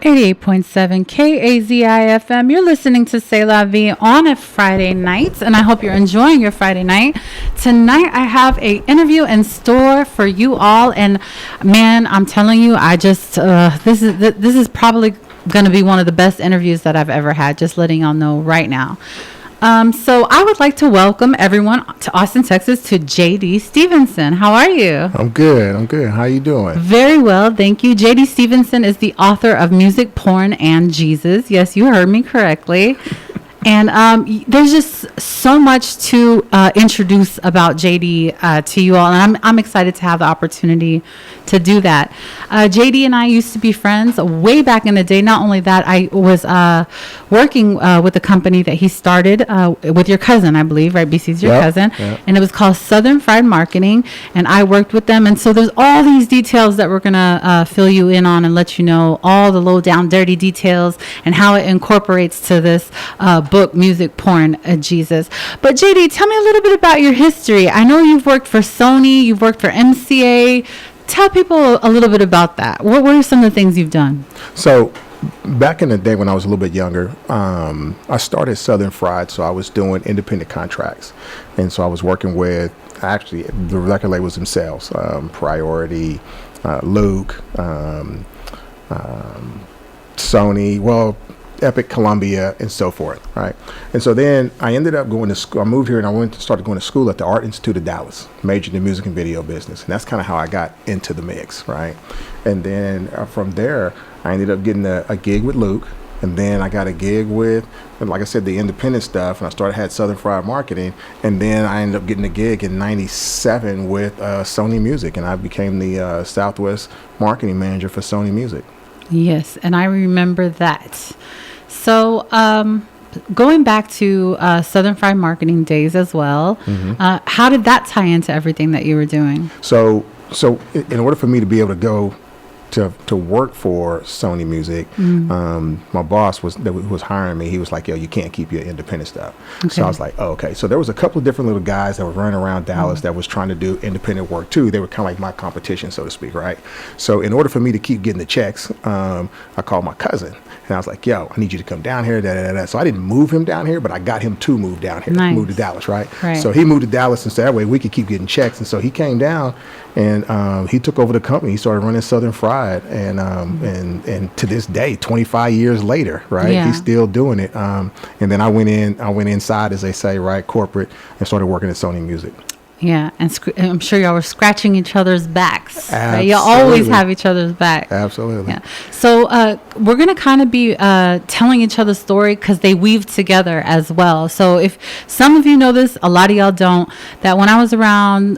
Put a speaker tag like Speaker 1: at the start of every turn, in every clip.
Speaker 1: 88.7 KAZI-FM. You're listening to C'est La Vie on a Friday night, and I hope you're enjoying your Friday night. Tonight, I have a interview in store for you all, and man, I'm telling you, this is probably going to be one of the best interviews that I've ever had, just letting y'all know right now. So I would like to welcome everyone to Austin, Texas, to JD Stevenson. How are you?
Speaker 2: I'm good. How you doing?
Speaker 1: Very well, thank you. JD Stevenson is the author of Music, Porn, and Jesus. Yes, you heard me correctly. And there's just so much to introduce about JD to you all, and I'm excited to have the opportunity to do that. JD and I used to be friends way back in the day. Not only that, I was working with a company that he started with your cousin, I believe, right? BC's your cousin. Yep. And it was called Southern Fried Marketing, and I worked with them. And so there's all these details that we're going to fill you in on and let you know all the low down dirty details and how it incorporates to this book, Music, Porn, Jesus. But JD, tell me a little bit about your history. I know you've worked for Sony, you've worked for MCA. Tell people a little bit about that. What are some of the things you've done?
Speaker 2: So back in the day when I was a little bit younger, I started Southern Fried, so I was doing independent contracts. And so I was working with, actually, the record labels themselves, Priority, Luke, Sony, Epic, Columbia, and so forth, right? And so then I ended up going to school. I moved here and I started going to school at the Art Institute of Dallas, majored in music and video business. And that's kind of how I got into the mix, right? And then from there, I ended up getting a gig with Luke. And then I got a gig with, like I said, the independent stuff. And I had Southern Fried Marketing. And then I ended up getting a gig in 97 with Sony Music. And I became the Southwest marketing manager for Sony Music.
Speaker 1: Yes, and I remember that. So going back to Southern Fried Marketing days as well, how did that tie into everything that you were doing?
Speaker 2: So in order for me to be able to go to work for Sony Music, my boss who was hiring me, he was like, yo, you can't keep your independent stuff. Okay. So I was like, oh, okay. So there was a couple of different little guys that were running around Dallas that was trying to do independent work too. They were kind of like my competition, so to speak, right? So in order for me to keep getting the checks, I called my cousin. And I was like, yo, I need you to come down here, So I didn't move him down here, but I got him to move down here, move to Dallas, right? So he moved to Dallas and said, that way we could keep getting checks. And so he came down and he took over the company. He started running Southern Fried. And to this day, 25 years later, right? Yeah. He's still doing it. And then I went inside, as they say, right, corporate, and started working at Sony Music.
Speaker 1: Yeah, and I'm sure y'all were scratching each other's backs.
Speaker 2: Absolutely.
Speaker 1: Right? Y'all always have each other's back.
Speaker 2: Absolutely.
Speaker 1: Yeah. So we're going to kind of be telling each other's story because they weave together as well. So if some of you know this, a lot of y'all don't, that when I was around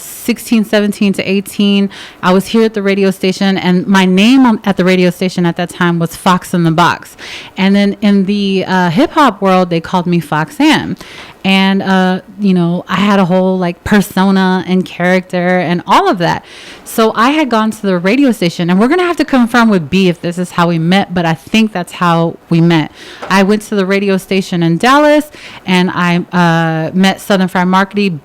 Speaker 1: 16, 17 to 18, I was here at the radio station, and my name at the radio station at that time was Fox in the Box. And then in the hip-hop world, they called me Foxanne. And, I had a whole persona and character and all of that. So I had gone to the radio station, and we're going to have to confirm with B if this is how we met, but I think that's how we met. I went to the radio station in Dallas, and I met Southern Fried Marketing.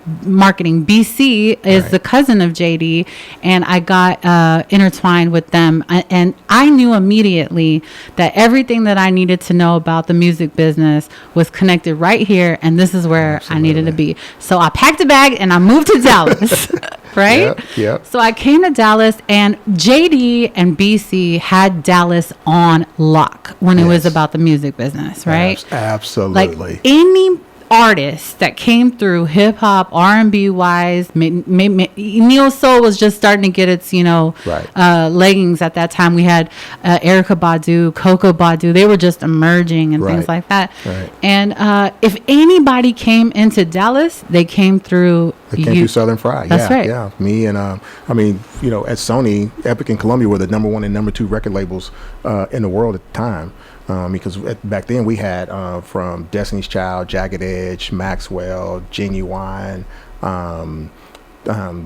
Speaker 1: BC is the cousin of JD, and I got intertwined with them. And I knew immediately that everything that I needed to know about the music business was connected right here, and this is where Absolutely. I needed to be. So I packed a bag and I moved to Dallas, right?
Speaker 2: Yep.
Speaker 1: So I came to Dallas, and JD and BC had Dallas on lock when it was about the music business, right?
Speaker 2: Absolutely.
Speaker 1: Like any artist that came through hip hop, R&B wise, Neo Soul was just starting to get its, leggings at that time. We had Erykah Badu, Coco Badu. They were just emerging and things like that.
Speaker 2: Right.
Speaker 1: And if anybody came into Dallas, they came through.
Speaker 2: They came through Southern Fried.
Speaker 1: That's right.
Speaker 2: Yeah. Me and at Sony, Epic and Columbia were the number 1 and number 2 record labels in the world at the time. Because back then we had from Destiny's Child, Jagged Edge, Maxwell, Genuine,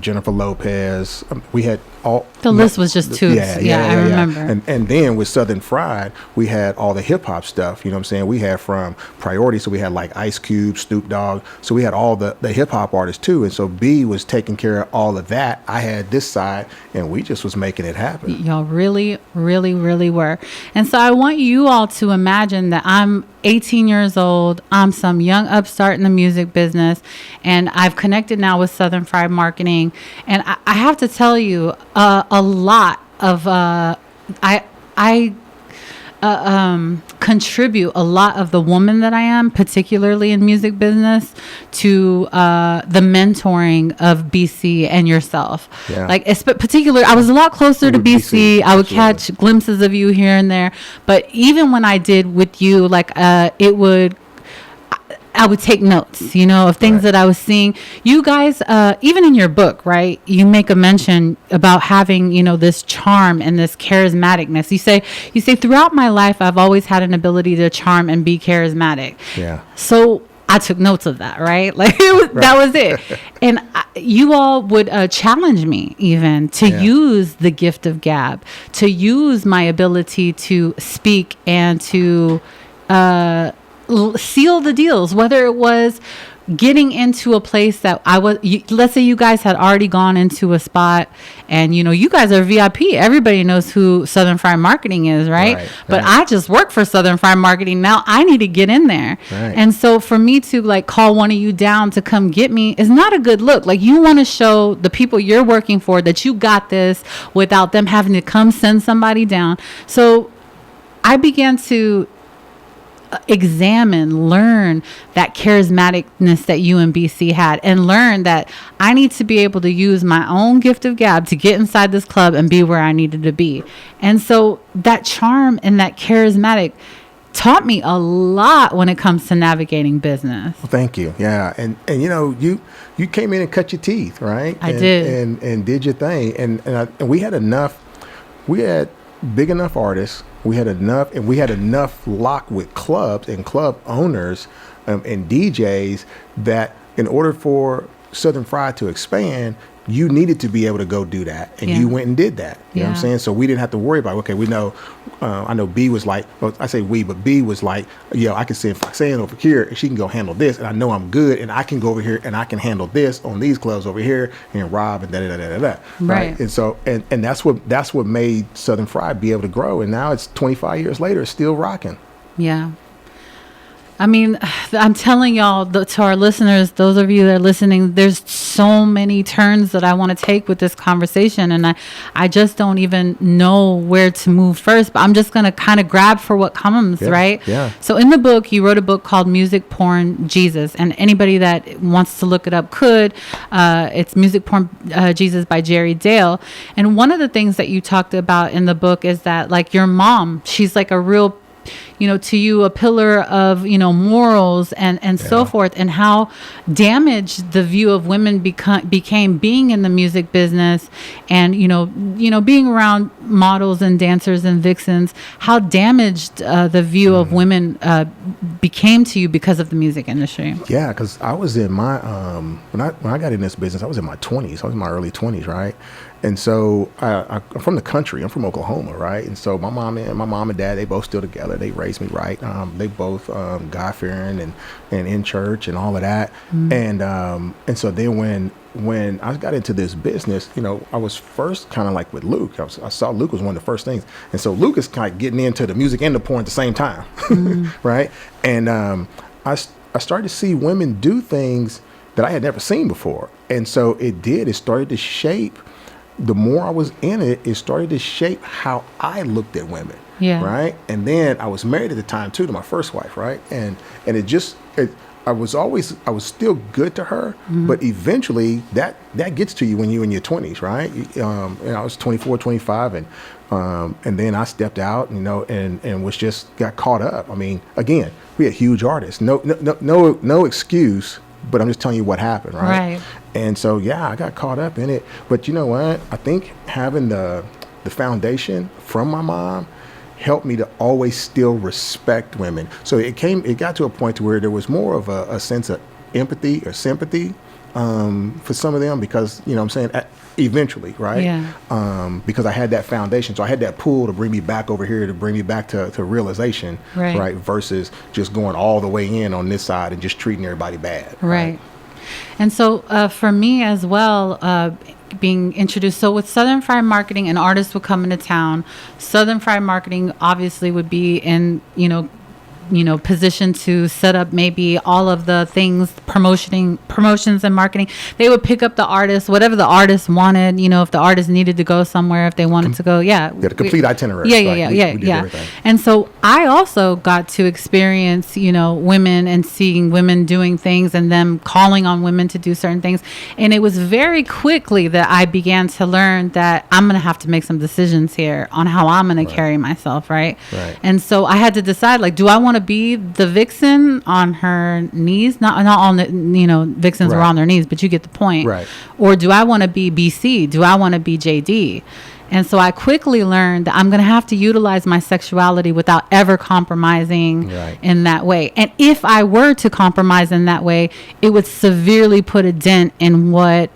Speaker 2: Jennifer Lopez. We had all
Speaker 1: The list was just too. Yeah, I remember.
Speaker 2: And then with Southern Fried, we had all the hip hop stuff. You know what I'm saying? We had from Priority, so we had like Ice Cube, Snoop Dogg. So we had all the hip hop artists too. And so B was taking care of all of that. I had this side, and we just was making it happen.
Speaker 1: Y'all really, really, really were. And so I want you all to imagine that I'm 18 years old. I'm some young upstart in the music business, and I've connected now with Southern Fried Marketing. And I have to tell you, a lot of I contribute a lot of the woman that I am, particularly in music business, to the mentoring of BC and yourself.
Speaker 2: Yeah.
Speaker 1: Like, particular, I was a lot closer to
Speaker 2: With
Speaker 1: BC. I would
Speaker 2: absolutely.
Speaker 1: catch glimpses of you here and there, but even when I did with you, like, I would take notes, you know, of things
Speaker 2: Right.
Speaker 1: that I was seeing. You guys, even in your book, right, you make a mention about having, you know, this charm and this charismaticness. You say, throughout my life, I've always had an ability to charm and be charismatic.
Speaker 2: Yeah.
Speaker 1: So I took notes of that, right? Like, that was it. And you all would challenge me even to
Speaker 2: Yeah.
Speaker 1: use the gift of gab, to use my ability to speak and to seal the deals, whether it was getting into a place that let's say you guys had already gone into a spot, and you know, you guys are VIP. Everybody knows who Southern Fried Marketing is, right?
Speaker 2: Right,
Speaker 1: But
Speaker 2: right.
Speaker 1: I just work for Southern Fried Marketing. Now I need to get in there.
Speaker 2: Right.
Speaker 1: And so for me to like call one of you down to come get me is not a good look. Like, you want to show the people you're working for that you got this without them having to come send somebody down. So I began to learn that charismaticness that you and BC had, and learn that I need to be able to use my own gift of gab to get inside this club and be where I needed to be. And so that charm and that charismatic taught me a lot when it comes to navigating business.
Speaker 2: Well, thank you. Yeah, and you know, you came in and cut your teeth, right?
Speaker 1: I did.
Speaker 2: and did your thing, and we had enough. We had big enough artists. We had enough lock with clubs and club owners and DJs that in order for Southern Fried to expand, you needed to be able to go do that, and
Speaker 1: Yeah.
Speaker 2: you went and did that. You know what I'm
Speaker 1: Yeah.
Speaker 2: saying? So we didn't have to worry about, okay, we know, I know B was like, well, I say we, but B was like, yo, I can send Foxanne over here, and she can go handle this, and I know I'm good, and I can go over here, and I can handle this on these clubs over here, and Rob, and da-da-da-da-da.
Speaker 1: Right.
Speaker 2: And so, and that's what made Southern Fried be able to grow, and now it's 25 years later, it's still rocking.
Speaker 1: Yeah. I mean, I'm telling y'all, to our listeners, those of you that are listening, there's so many turns that I want to take with this conversation, and I just don't even know where to move first, but I'm just going to kind of grab for what comes,
Speaker 2: Yeah,
Speaker 1: right?
Speaker 2: yeah.
Speaker 1: So in the book, you wrote a book called Music Porn Jesus, and anybody that wants to look it up could. It's Music Porn Jesus by Jerry Dale. And one of the things that you talked about in the book is that, like, your mom, she's like a real, you know, to you, a pillar of, you know, morals and so
Speaker 2: Yeah.
Speaker 1: forth, and how damaged the view of women became being in the music business, and, you know, being around models and dancers and vixens, how damaged the view of women became to you because of the music industry.
Speaker 2: Yeah, because I was in my when I got in this business, I was in my 20s. I was in my early 20s, right? And so I'm from the country. I'm from Oklahoma, right? And so my mom and dad, they both still together. They raised me right. They both God fearing and in church and all of that. And so then when I got into this business, you know, I was first kind of like with Luke. I saw Luke was one of the first things. And so Luke is kind of getting into the music and the porn at the same time, right? And I started to see women do things that I had never seen before. And so it started to shape, the more I was in it, it started to shape how I looked at women.
Speaker 1: Yeah.
Speaker 2: Right. And then I was married at the time too, to my first wife. Right. And I was still good to her, but eventually that gets to you when you're in your 20s. Right. And I was 24, 25, and then I stepped out, you know, and was just got caught up. I mean, again, we had huge artists, no excuse, but I'm just telling you what happened.
Speaker 1: Right.
Speaker 2: And so, yeah, I got caught up in it. But you know what? I think having the foundation from my mom helped me to always still respect women. So it got to a point to where there was more of a sense of empathy or sympathy for some of them because, you know what I'm saying, eventually, right?
Speaker 1: Yeah.
Speaker 2: Because I had that foundation. So I had that pull to bring me back over here, to bring me back to realization,
Speaker 1: Right.
Speaker 2: versus just going all the way in on this side and just treating everybody bad.
Speaker 1: Right. And so for me as well, being introduced, so with Southern Fried Marketing, an artist would come into town. Southern Fried Marketing obviously would be in, position to set up maybe all of the things, promotions and marketing. They would pick up the artist, whatever the artist wanted, if the artist needed to go somewhere, if they wanted to go,
Speaker 2: The complete itinerary.
Speaker 1: Yeah.
Speaker 2: We did everything.
Speaker 1: And so I also got to experience, women and seeing women doing things and them calling on women to do certain things. And it was very quickly that I began to learn that I'm going to have to make some decisions here on how I'm going to carry myself. Right. And so I had to decide, like, do I want to be the vixen on her knees? Not all, vixens are on their knees, but you get the point.
Speaker 2: Right.
Speaker 1: Or do I want to be BC? Do I want to be JD? And so I quickly learned that I'm going to have to utilize my sexuality without ever compromising in that way. And if I were to compromise in that way, it would severely put a dent in what,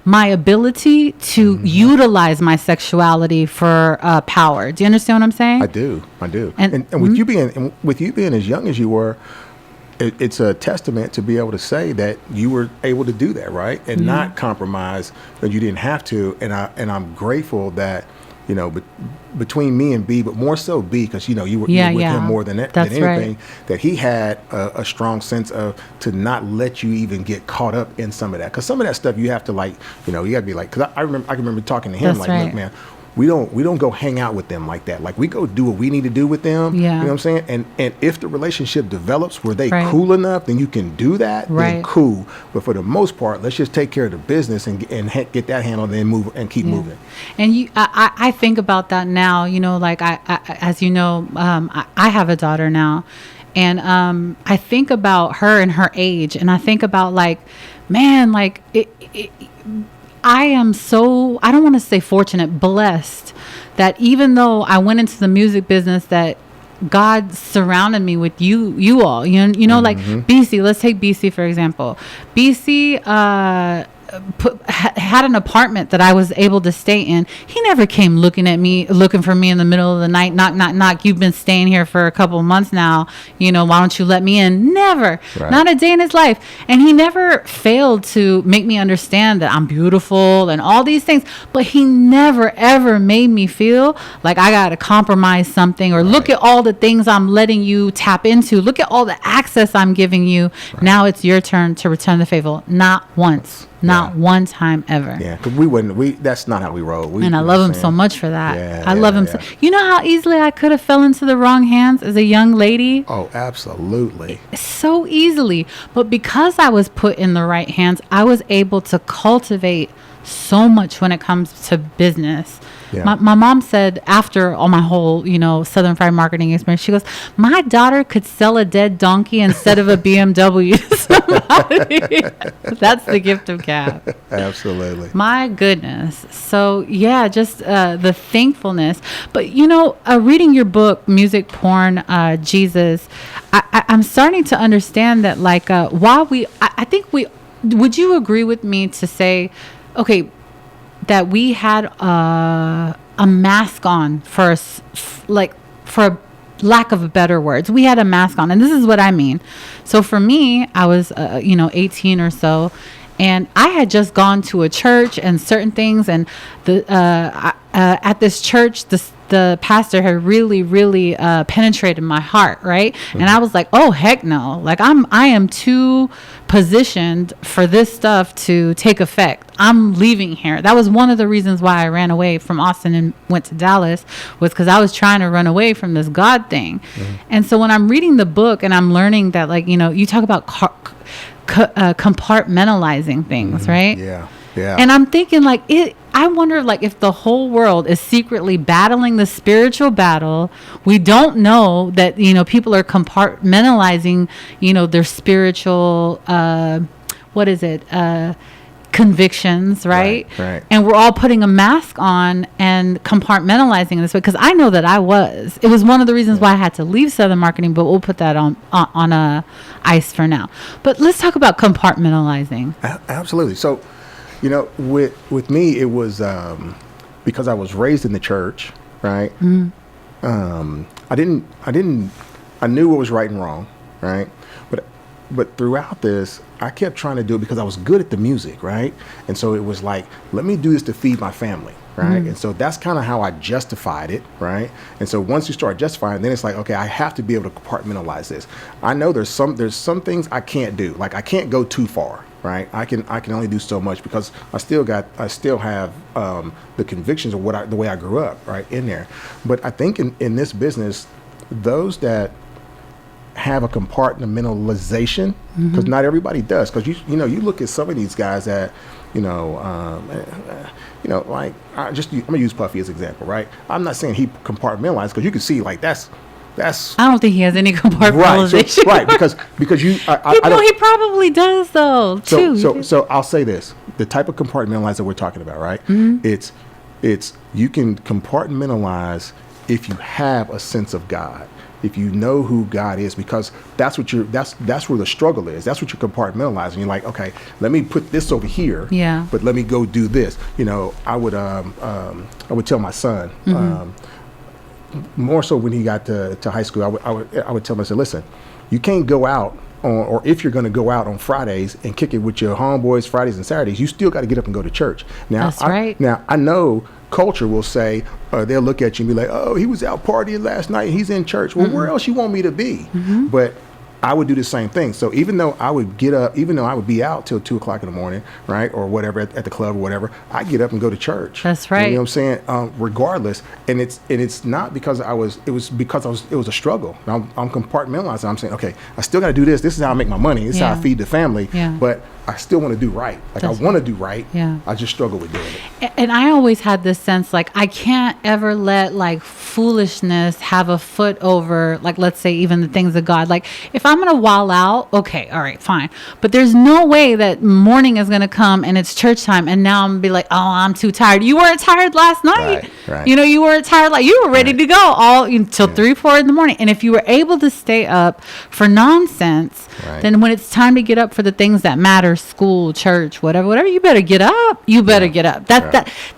Speaker 1: my ability to utilize my sexuality for power. Do you understand what I'm saying?
Speaker 2: I do. And with you being as young as you were, it's a testament to be able to say that you were able to do that, right? And not compromise, that you didn't have to. And I'm grateful that, between me and B, but more so B, because you were with him more than anything,
Speaker 1: right.
Speaker 2: that he had a strong sense of to not let you even get caught up in some of that, because some of that stuff you have to you got to be like, because I can remember talking to him look, man, we don't go hang out with them like that. Like, we go do what we need to do with them.
Speaker 1: Yeah.
Speaker 2: You know what I'm saying? And if the relationship develops where they cool enough, then you can do that. Then cool. But for the most part, let's just take care of the business and get that handled, and then move and keep moving.
Speaker 1: And I think about that now. Like I as you know, I have a daughter now, and I think about her and her age, and I think about I am so, I don't want to say fortunate, blessed that even though I went into the music business, that God surrounded me with you all, like BC. Let's take BC for example. BC had an apartment that I was able to stay in. He never came looking for me in the middle of the night. Knock, knock, knock. You've been staying here for a couple of months now. Why don't you let me in? Never. Not a day in his life. And he never failed to make me understand that I'm beautiful and all these things. But he never, ever made me feel like I got to compromise something, or look at all the things I'm letting you tap into. Look at all the access I'm giving you. Now it's your turn to return the favor. Not once. Not one time ever.
Speaker 2: Yeah, because that's not how we roll.
Speaker 1: And I love him so much for that. I love him.
Speaker 2: Yeah.
Speaker 1: So, you know how easily I could have fell into the wrong hands as a young lady?
Speaker 2: Oh, absolutely.
Speaker 1: So easily. But because I was put in the right hands, I was able to cultivate so much when it comes to business. Yeah. My mom said, after all my whole, Southern Fried Marketing experience, she goes, my daughter could sell a dead donkey instead of a BMW. That's the gift of gab.
Speaker 2: Absolutely.
Speaker 1: My goodness. So, yeah, just the thankfulness. But, reading your book, Music Porn, Jesus, I'm starting to understand that, while I think would you agree with me to say, okay, that we had a mask on for lack of better words. We had a mask on, and this is what I mean. So for me, I was 18 or so, and I had just gone to a church and certain things, and at this church, the pastor had really, really penetrated my heart, right? Mm-hmm. And I was like, oh, heck no. I am too positioned for this stuff to take effect. I'm leaving here. That was one of the reasons why I ran away from Austin and went to Dallas, was because I was trying to run away from this God thing. Mm-hmm. And so when I'm reading the book and I'm learning that, you talk about compartmentalizing things, mm-hmm. right?
Speaker 2: Yeah. Yeah.
Speaker 1: And I'm thinking I wonder if the whole world is secretly battling the spiritual battle. We don't know that, people are compartmentalizing, their spiritual, convictions, right?
Speaker 2: Right.
Speaker 1: And we're all putting a mask on and compartmentalizing in this way. Because I know that it was one of the reasons why I had to leave Southern Marketing, but we'll put that on ice for now. But let's talk about compartmentalizing.
Speaker 2: Absolutely. So, with me, it was because I was raised in the church, right? I knew what was right and wrong, right? But throughout this, I kept trying to do it because I was good at the music, right? And so it was like, let me do this to feed my family, right? And so that's kind of how I justified it, right? And so once you start justifying, then it's like, okay, I have to be able to compartmentalize this. I know there's some things I can't do. Like I can't go too far, right? I can only do so much because I still have the convictions of the way I grew up, right, in there. But I think in this business, those that have a compartmentalization, because not everybody does, because you look at some of these guys that like I'm gonna use Puffy as an example, right? I'm not saying he compartmentalized, because you can see like that's
Speaker 1: I don't think he has any compartmentalization.
Speaker 2: Right, because he
Speaker 1: probably does though too.
Speaker 2: So I'll say this: the type of compartmentalize that we're talking about, right? It's you can compartmentalize if you have a sense of God. If you know who God is, because that's where the struggle is. That's what you're compartmentalizing. You're like, okay, let me put this over here, but let me go do this. I would tell my son, more so when he got to high school, I would tell him, I said, listen, you can't go out or if you're going to go out on Fridays and kick it with your homeboys Fridays and Saturdays, you still got to get up and go to church. Now,
Speaker 1: that's right.
Speaker 2: Now I know culture will say, they'll look at you and be like, oh, he was out partying last night and he's in church. Well, where else you want me to be? But I would do the same thing. So even though I would get up, even though I would be out till 2:00 in the morning, right, or whatever at the club or whatever, I get up and go to church.
Speaker 1: That's right.
Speaker 2: You know what I'm saying? Regardless, and it's not because it was a struggle. I'm compartmentalizing. I'm saying, okay, I still got to do this. This is how I make my money. This is how I feed the family.
Speaker 1: Yeah.
Speaker 2: But I still want to do right. Like I want to do right.
Speaker 1: Yeah.
Speaker 2: I just struggle with doing it.
Speaker 1: And I always had this sense, like, I can't ever let like foolishness have a foot over, like, let's say even the things of God. Like if I'm going to wall out, okay, all right, fine. But there's no way that morning is going to come and it's church time. And now I'm going to be like, oh, I'm too tired. You weren't tired last night.
Speaker 2: Right.
Speaker 1: You weren't tired. Like you were ready to go all until 3, 4 in the morning. And if you were able to stay up for nonsense, then when it's time to get up for the things that matter, school, church, whatever, you better get up. Get up.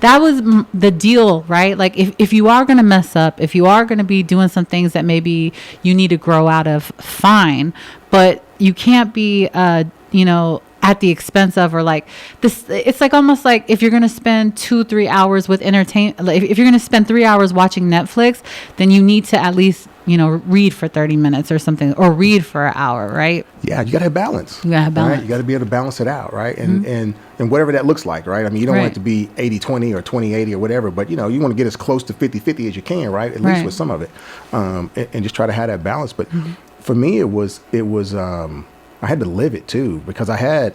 Speaker 1: That was the deal, right? Like if you are going to mess up, if you are going to be doing some things that maybe you need to grow out of, fine, but you can't be at the expense of, or like this, it's like almost like if you're going to spend 2-3 hours with if you're going to spend 3 hours watching Netflix, then you need to at least read for 30 minutes or something, or read for an hour, right?
Speaker 2: Yeah, you got to have balance.
Speaker 1: You got to have balance.
Speaker 2: Right? You got to be able to balance it out, right? And whatever that looks like, right? I mean, you don't want it to be 80-20 or 20-80 or whatever, but you want to get as close to 50-50 as you can, right? At least with some of it, and just try to have that balance. But for me, it was I had to live it too, because I had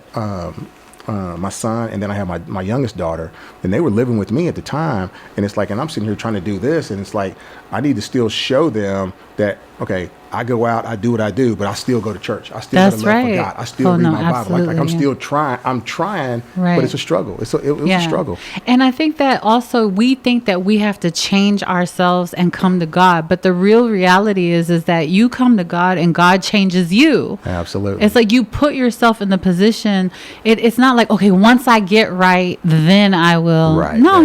Speaker 2: my son, and then I had my youngest daughter, and they were living with me at the time. And it's like, and I'm sitting here trying to do this, and it's like, I need to still show them that, okay, I go out, I do what I do, but I still go to church. I still have a love for God. I still read my Bible. Like I'm still trying. I'm trying, but it's a struggle. It was a struggle.
Speaker 1: And I think that also we think that we have to change ourselves and come to God. But the real reality is that you come to God and God changes you.
Speaker 2: Absolutely.
Speaker 1: It's like you put yourself in the position. It's not like, okay, once I get right, then I will.
Speaker 2: Right.
Speaker 1: No.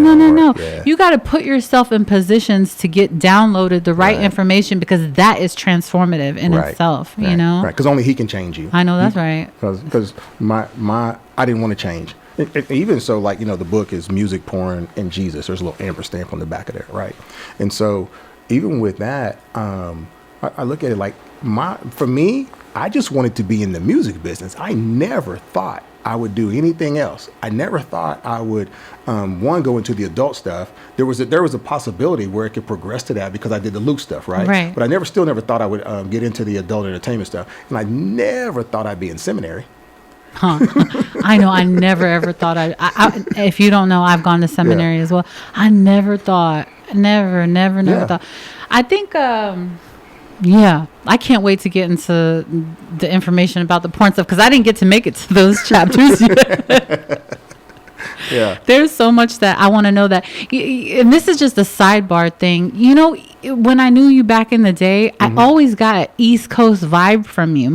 Speaker 1: Yeah. You got to put yourself in positions to get downloaded the right information, because that is transformative in itself, Right,
Speaker 2: because only He can change you.
Speaker 1: I know that's right.
Speaker 2: Because I didn't want to change. Even so, like, the book is Music, Porn, and Jesus. There's a little amber stamp on the back of there, right? And so even with that, I look at it like, for me, I just wanted to be in the music business. I never thought I would do anything else. I never thought I would, go into the adult stuff. There was a possibility where it could progress to that, because I did the Luke stuff, right? But I still never thought I would get into the adult entertainment stuff. And I never thought I'd be in seminary.
Speaker 1: I know. I never ever thought I if you don't know, I've gone to seminary as well. I never thought, never thought. I think, I can't wait to get into the information about the porn stuff, because I didn't get to make it to those chapters yet.
Speaker 2: Yeah.
Speaker 1: There's so much that I want to know that, and this is just a sidebar thing. You know, when I knew you back in the day, I always got an East Coast vibe from you.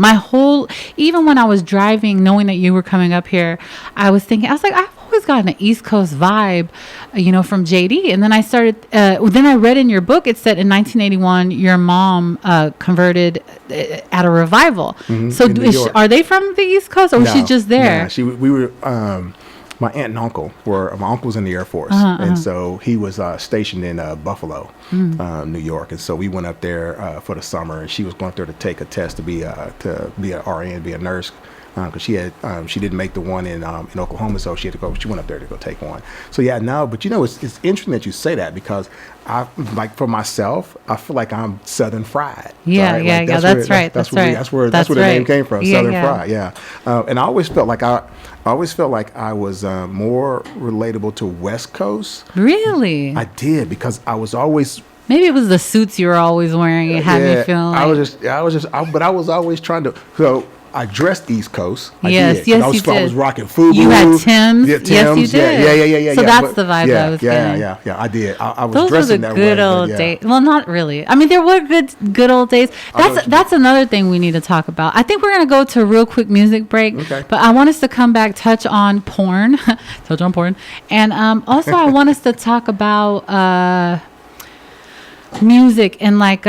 Speaker 1: Even when I was driving, knowing that you were coming up here, I was like, I've always gotten an East Coast vibe, from JD. And then I started, then I read in your book, it said in 1981, your mom converted at a revival. So are they from the East Coast, or was she just there?
Speaker 2: We were, my aunt and uncle my uncle's in the Air Force. And so he was stationed in Buffalo, New York. And so we went up there for the summer, and she was going up there to take a test to be an RN, be a nurse. Because she didn't make the one in Oklahoma, so she went up there to go take one. So yeah, no, but it's interesting that you say that, because I, like, for myself, I feel like I'm Southern fried.
Speaker 1: Yeah,
Speaker 2: right?
Speaker 1: yeah,
Speaker 2: Like,
Speaker 1: yeah. That's right. That's
Speaker 2: where the name came from.
Speaker 1: Yeah,
Speaker 2: Southern
Speaker 1: yeah.
Speaker 2: fried. Yeah. And I always felt like I was more relatable to West Coast.
Speaker 1: Really?
Speaker 2: I did, because I was always.
Speaker 1: Maybe it was the suits you were always wearing. It had me feeling like
Speaker 2: but I was always trying to. So I dressed East Coast.
Speaker 1: Yes,
Speaker 2: I
Speaker 1: you did.
Speaker 2: I was rocking FUBU.
Speaker 1: You had Tim's.
Speaker 2: Yeah, Tim's.
Speaker 1: Yes, you did.
Speaker 2: Yeah.
Speaker 1: So that's the vibe that I was getting.
Speaker 2: Yeah. I did. I was
Speaker 1: Those were
Speaker 2: dressing
Speaker 1: the
Speaker 2: that
Speaker 1: good
Speaker 2: way.
Speaker 1: old days. Well, not really. I mean, there were good old days. That's another thing we need to talk about. I think we're gonna go to a real quick music break.
Speaker 2: Okay.
Speaker 1: But I want us to come back, touch on porn, and also I want us to talk about music and like.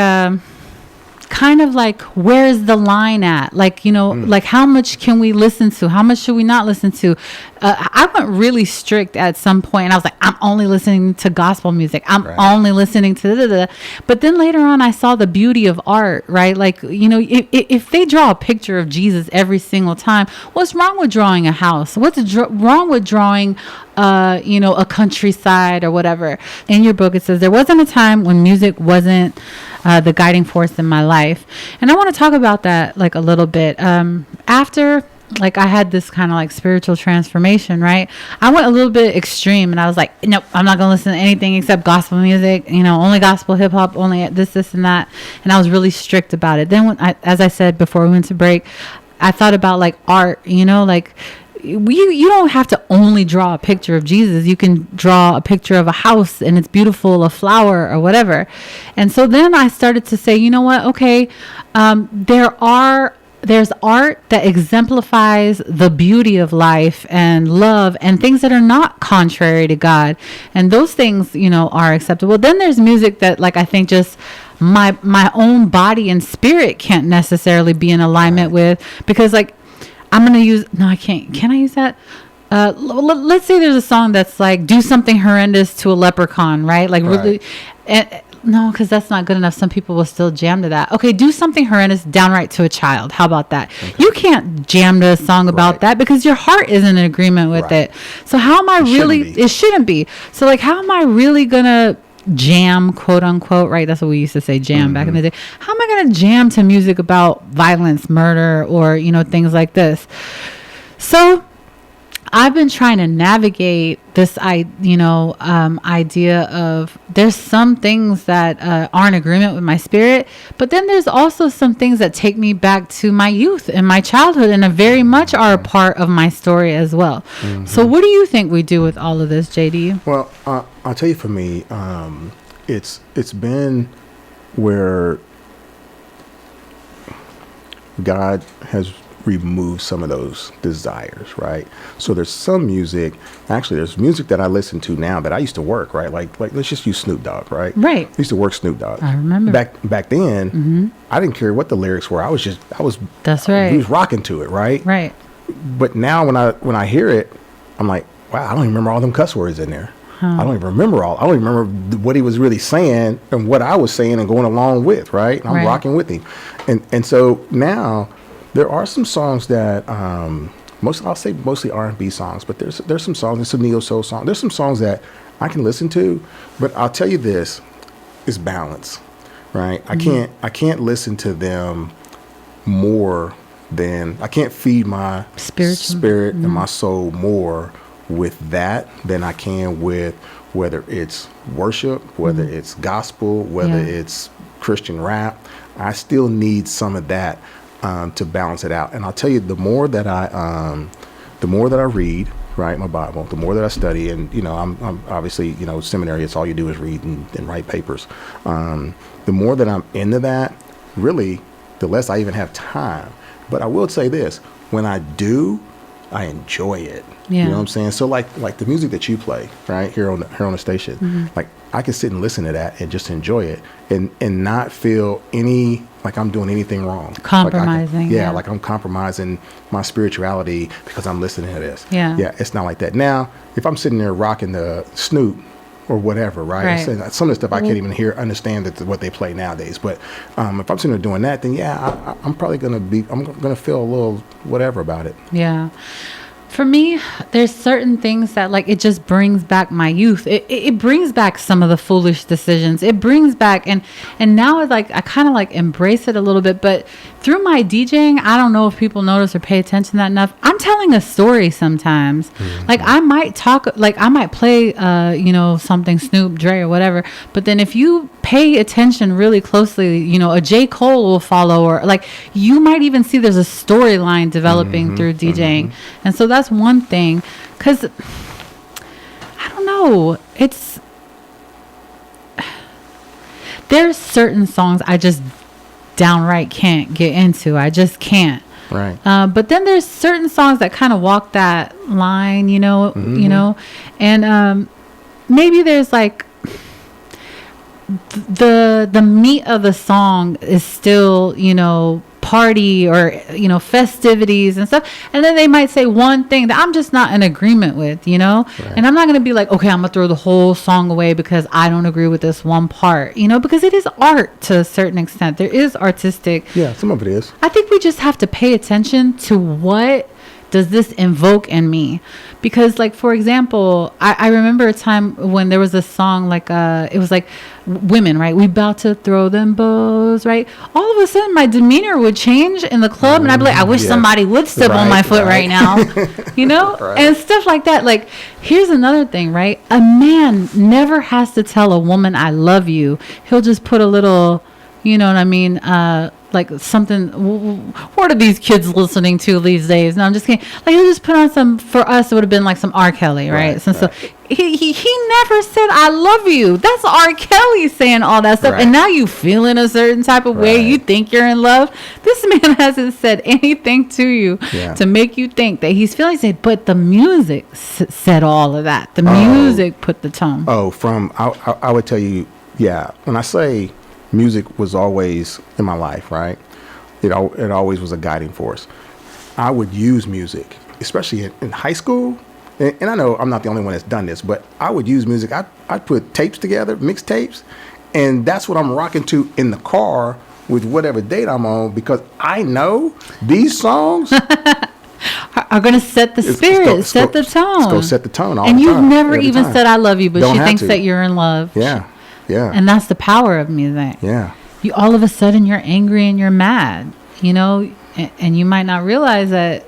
Speaker 1: Kind of like, where's the line at? Like, like, how much can we listen to? How much should we not listen to? I went really strict at some point, and I was like, I'm only listening to gospel music. I'm only listening to But then later on, I saw the beauty of art, right? Like, if they draw a picture of Jesus every single time, what's wrong with drawing a house? What's wrong with drawing a countryside or whatever? In your book, it says, there wasn't a time when music wasn't the guiding force in my life. And I want to talk about that like a little bit. After like I had this kind of like spiritual transformation, right? I went a little bit extreme, and I was like, nope, I'm not going to listen to anything except gospel music, only gospel, hip hop, only this and that. And I was really strict about it. Then as I said before we went to break, I thought about like art, like, you don't have to only draw a picture of Jesus. You can draw a picture of a house and it's beautiful, a flower or whatever. And so then I started to say, you know what? Okay, there's art that exemplifies the beauty of life and love and things that are not contrary to God. And those things, are acceptable. Then there's music that, like, I think just my own body and spirit can't necessarily be in alignment with, because like, I'm going to use, no, I can't. Can I use that? Let's say there's a song that's like, do something horrendous to a leprechaun, right? Like, really, no, because that's not good enough. Some people will still jam to that. Okay, do something horrendous downright to a child. How about that? Okay. You can't jam to a song about that because your heart isn't in agreement with it. So how am I it shouldn't be. So like, how am I really going to jam, quote unquote, right? That's what we used to say, jam back in the day. How am I going to jam to music about violence, murder, or, things like this? So I've been trying to navigate this, idea of there's some things that are in agreement with my spirit, but then there's also some things that take me back to my youth and my childhood and very much are a part of my story as well. So what do you think we do with all of this, JD?
Speaker 2: Well, I'll tell you, for me, it's been where God has remove some of those desires, right? So there's some music, actually there's music that I listen to now that I used to work, right? Like let's just use Snoop Dogg, right?
Speaker 1: Right.
Speaker 2: I used to work Snoop Dogg.
Speaker 1: I remember.
Speaker 2: Back then, I didn't care what the lyrics were.
Speaker 1: That's right.
Speaker 2: He was rocking to it, right?
Speaker 1: Right.
Speaker 2: But now when I hear it, I'm like, wow, I don't even remember all them cuss words in there. I don't even remember what he was really saying and what I was saying and going along with, right? And I'm rocking with him. And so now there are some songs that mostly R&B songs, but there's some songs, and some neo soul songs. There's some songs that I can listen to, but I'll tell you this, it's balance, right? Mm-hmm. I can't listen to them more than I can't feed my spirit and my soul more with that than I can with whether it's worship, whether it's gospel, whether it's Christian rap. I still need some of that to balance it out. And I'll tell you, the more that I read, right, my Bible, the more that I study, and I'm obviously, seminary, it's all you do is read and write papers. The more that I'm into that, really, the less I even have time. But I will say this: when I do, I enjoy it.
Speaker 1: Yeah.
Speaker 2: You know what I'm saying? So like the music that you play right here on the station, like I can sit and listen to that and just enjoy it and not feel any like I'm doing anything wrong.
Speaker 1: Compromising.
Speaker 2: Like I'm compromising my spirituality because I'm listening to this.
Speaker 1: Yeah.
Speaker 2: Yeah, it's not like that. Now, if I'm sitting there rocking the Snoop or whatever, right? Some of the stuff I can't even understand what they play nowadays. But if I'm sitting there doing that, then I'm probably I'm gonna feel a little whatever about it.
Speaker 1: Yeah. For me, there's certain things that like it just brings back my youth. It brings back some of the foolish decisions. It brings back and now it's like I kind of like embrace it a little bit. But through my DJing, I don't know if people notice or pay attention to that enough. I'm telling a story sometimes. Like I might play something Snoop, Dre or whatever. But then if you pay attention really closely, a J. Cole will follow, or like you might even see there's a storyline developing through DJing. And so that's one thing, because I don't know, there's certain songs I just downright can't get into. I just can't.
Speaker 2: Right.
Speaker 1: But then there's certain songs that kind of walk that line, and maybe there's like the meat of the song is still, party or, festivities and stuff. And then they might say one thing that I'm just not in agreement with, Right. And I'm not going to be like, okay, I'm going to throw the whole song away because I don't agree with this one part, because it is art to a certain extent. There is artistic.
Speaker 2: Yeah, some of it is.
Speaker 1: I think we just have to pay attention to what does this invoke in me? Because like, for example, I remember a time when there was a song like, it was like women, right? We about to throw them bows, right? All of a sudden my demeanor would change in the club and I'd be like, I wish somebody would step on my foot right now,
Speaker 2: Right.
Speaker 1: And stuff like that. Like, here's another thing, right? A man never has to tell a woman, I love you. He'll just put a little, you know what I mean? Like something, what are these kids listening to these days? No, I'm just kidding. Like, he'll just put on some, for us, it would have been like some R. Kelly, right? So he never said, I love you. That's R. Kelly saying all that stuff.
Speaker 2: Right.
Speaker 1: And now you feel in a certain type of way. You think you're in love. This man hasn't said anything to you to make you think that he's feeling it. But the music said all of that. The music put the tone.
Speaker 2: I would tell you, when I say music was always in my life, right? It always was a guiding force. I would use music, especially in high school. And I know I'm not the only one that's done this, but I would use music. I'd put tapes together, mixtapes, and that's what I'm rocking to in the car with whatever date I'm on, because I know these songs
Speaker 1: are going to set the spirit, set the tone.
Speaker 2: It's going to set the tone all
Speaker 1: and
Speaker 2: the time.
Speaker 1: And you've never even said I love you, but
Speaker 2: Don't
Speaker 1: she
Speaker 2: have
Speaker 1: thinks
Speaker 2: to.
Speaker 1: that you're in love.
Speaker 2: Yeah.
Speaker 1: And that's the power of music.
Speaker 2: Yeah.
Speaker 1: You all of a sudden you're angry and you're mad, and you might not realize that.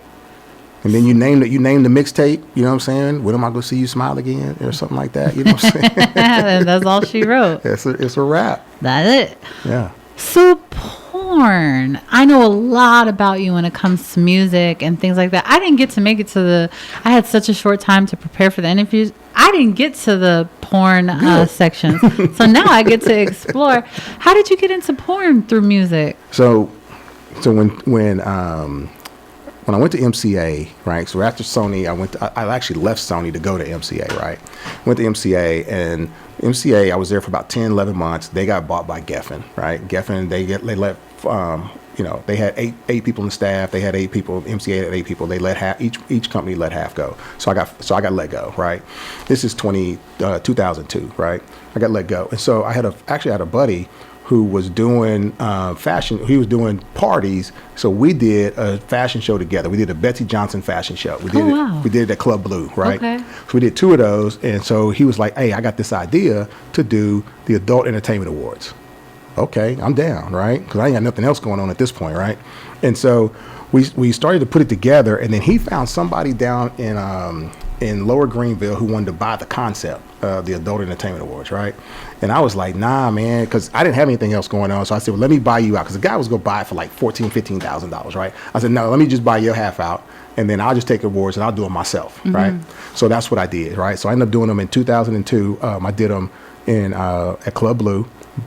Speaker 2: And then you name the mixtape, you know what I'm saying? When am I going to see you smile again, or something like that? You know what I'm saying?
Speaker 1: And that's all she wrote.
Speaker 2: It's a rap.
Speaker 1: That's it.
Speaker 2: Yeah.
Speaker 1: So porn. I know a lot about you when it comes to music and things like that. I didn't get to make it to I had such a short time to prepare for the interviews. I didn't get to the porn sections. So now I get to explore. How did you get into porn through music?
Speaker 2: So when I went to MCA, right? So after Sony, I actually left Sony to go to MCA, right? Went to MCA, and MCA, I was there for about 10, 11 months. They got bought by Geffen, right? Geffen, they let, they had eight people in the staff. They had 8 people. MCA had 8 people. They let half, each company let half go. So I got let go, right? This is 2002, right? I got let go. And so I actually had a buddy who was doing fashion. He was doing parties. So we did a fashion show together. We did a Betsy Johnson fashion show. We did it at Club Blue, right?
Speaker 1: Okay.
Speaker 2: So we did 2 of those. And so he was like, hey, I got this idea to do the Adult Entertainment Awards. Okay, I'm down, right? Because I ain't got nothing else going on at this point, right? And so we started to put it together. And then he found somebody down in in Lower Greenville who wanted to buy the concept of the Adult Entertainment Awards, right? And I was like, nah, man, because I didn't have anything else going on. So I said, well, let me buy you out, because the guy was going to buy it for like $14,000, $15,000, right? I said, no, let me just buy your half out, and then I'll just take awards and I'll do them myself, right? So that's what I did, right? So I ended up doing them in 2002. I did them at Club Blue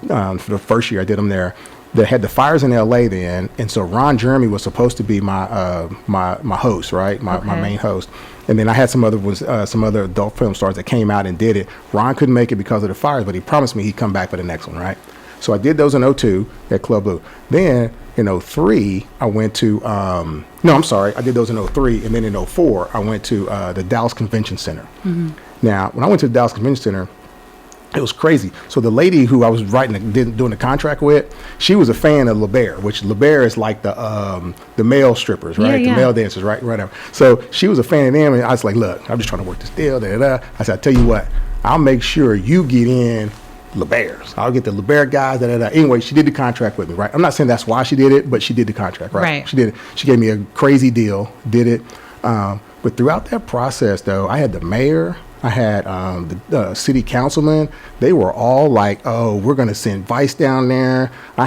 Speaker 2: for the first year I did them there. They had the fires in LA then, and so Ron Jeremy was supposed to be my my host, right? My main host. And then I had some other adult film stars that came out and did it. Ron couldn't make it because of the fires, but he promised me he'd come back for the next one, right? So I did those in 2002 at Club Blue. Then in 2003, I went to I did those in 2003, and then in 2004, I went to the Dallas Convention Center. Now, when I went to the Dallas Convention Center, it was crazy. So the lady who I was doing the contract with, she was a fan of LeBaire, which LeBaire is like the male strippers, right?
Speaker 1: Yeah.
Speaker 2: The male dancers, right? Whatever. So she was a fan of them, and I was like, look, I'm just trying to work this deal. I said, I tell you what, I'll make sure you get in LeBaire's. I'll get the LeBaire guys. Anyway, she did the contract with me, right? I'm not saying that's why she did it, but she did the contract, right? She did it. She gave me a crazy deal, did it. But throughout that process, though, I had the mayor, I had the city councilman. They were all like, "Oh, we're going to send Vice down there." I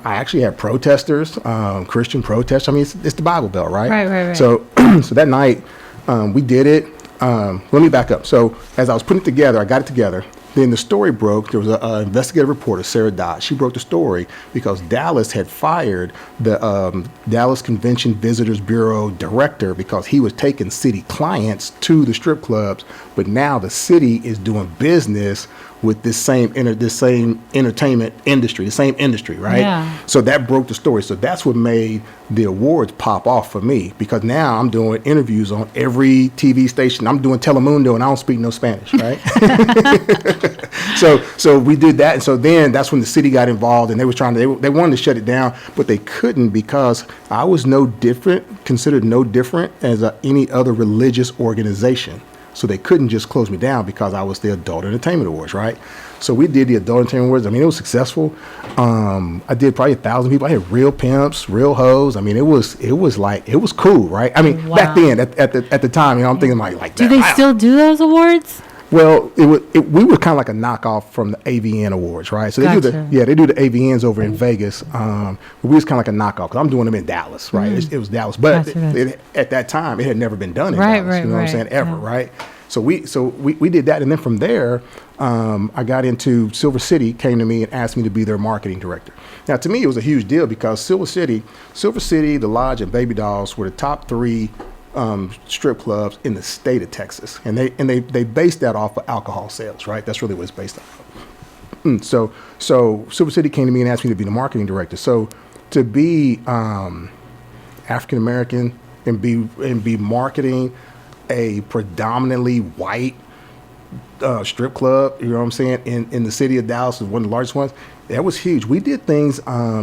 Speaker 2: actually had protesters, Christian protesters. I mean, it's the Bible Belt, right?
Speaker 1: Right.
Speaker 2: So, so that night we did it. Let me back up. So as I was putting it together, I got it together. Then the story broke. There was an investigative reporter, Sarah Dodd. She broke the story because Dallas had fired the Dallas Convention Visitors Bureau director because he was taking city clients to the strip clubs. But now the city is doing business with this same entertainment industry, the same industry, right?
Speaker 1: Yeah.
Speaker 2: So that broke the story. So that's what made the awards pop off for me, because now I'm doing interviews on every TV station. I'm doing Telemundo, and I don't speak no Spanish, right? So we did that, and so then that's when the city got involved, and they wanted to shut it down, but they couldn't because I was considered no different as any other religious organization. So they couldn't just close me down because I was the Adult Entertainment Awards, right? So we did the Adult Entertainment Awards. I mean, it was successful. I did probably 1,000 people. I had real pimps, real hoes. I mean, it was cool, right? I mean, back then at the time, I'm thinking like that.
Speaker 1: Do they still do those awards?
Speaker 2: Well, we were kind of like a knockoff from the AVN Awards, right? So they do the AVNs over in Vegas. But we was kind of like a knockoff because I'm doing them in Dallas, right? It was Dallas, but at that time it had never been done in Dallas. You know what I'm saying? Ever, right? So we did that, and then from there, I got into Silver City. Came to me and asked me to be their marketing director. Now, to me, it was a huge deal because Silver City, The Lodge, and Baby Dolls were the top 3 strip clubs in the state of Texas, and they based that off of alcohol sales, right? That's really what it's based on. So Silver City came to me and asked me to be the marketing director. So to be African American and be marketing a predominantly white strip club, you know what I'm saying, in the city of Dallas, is one of the largest ones. That was huge. We did things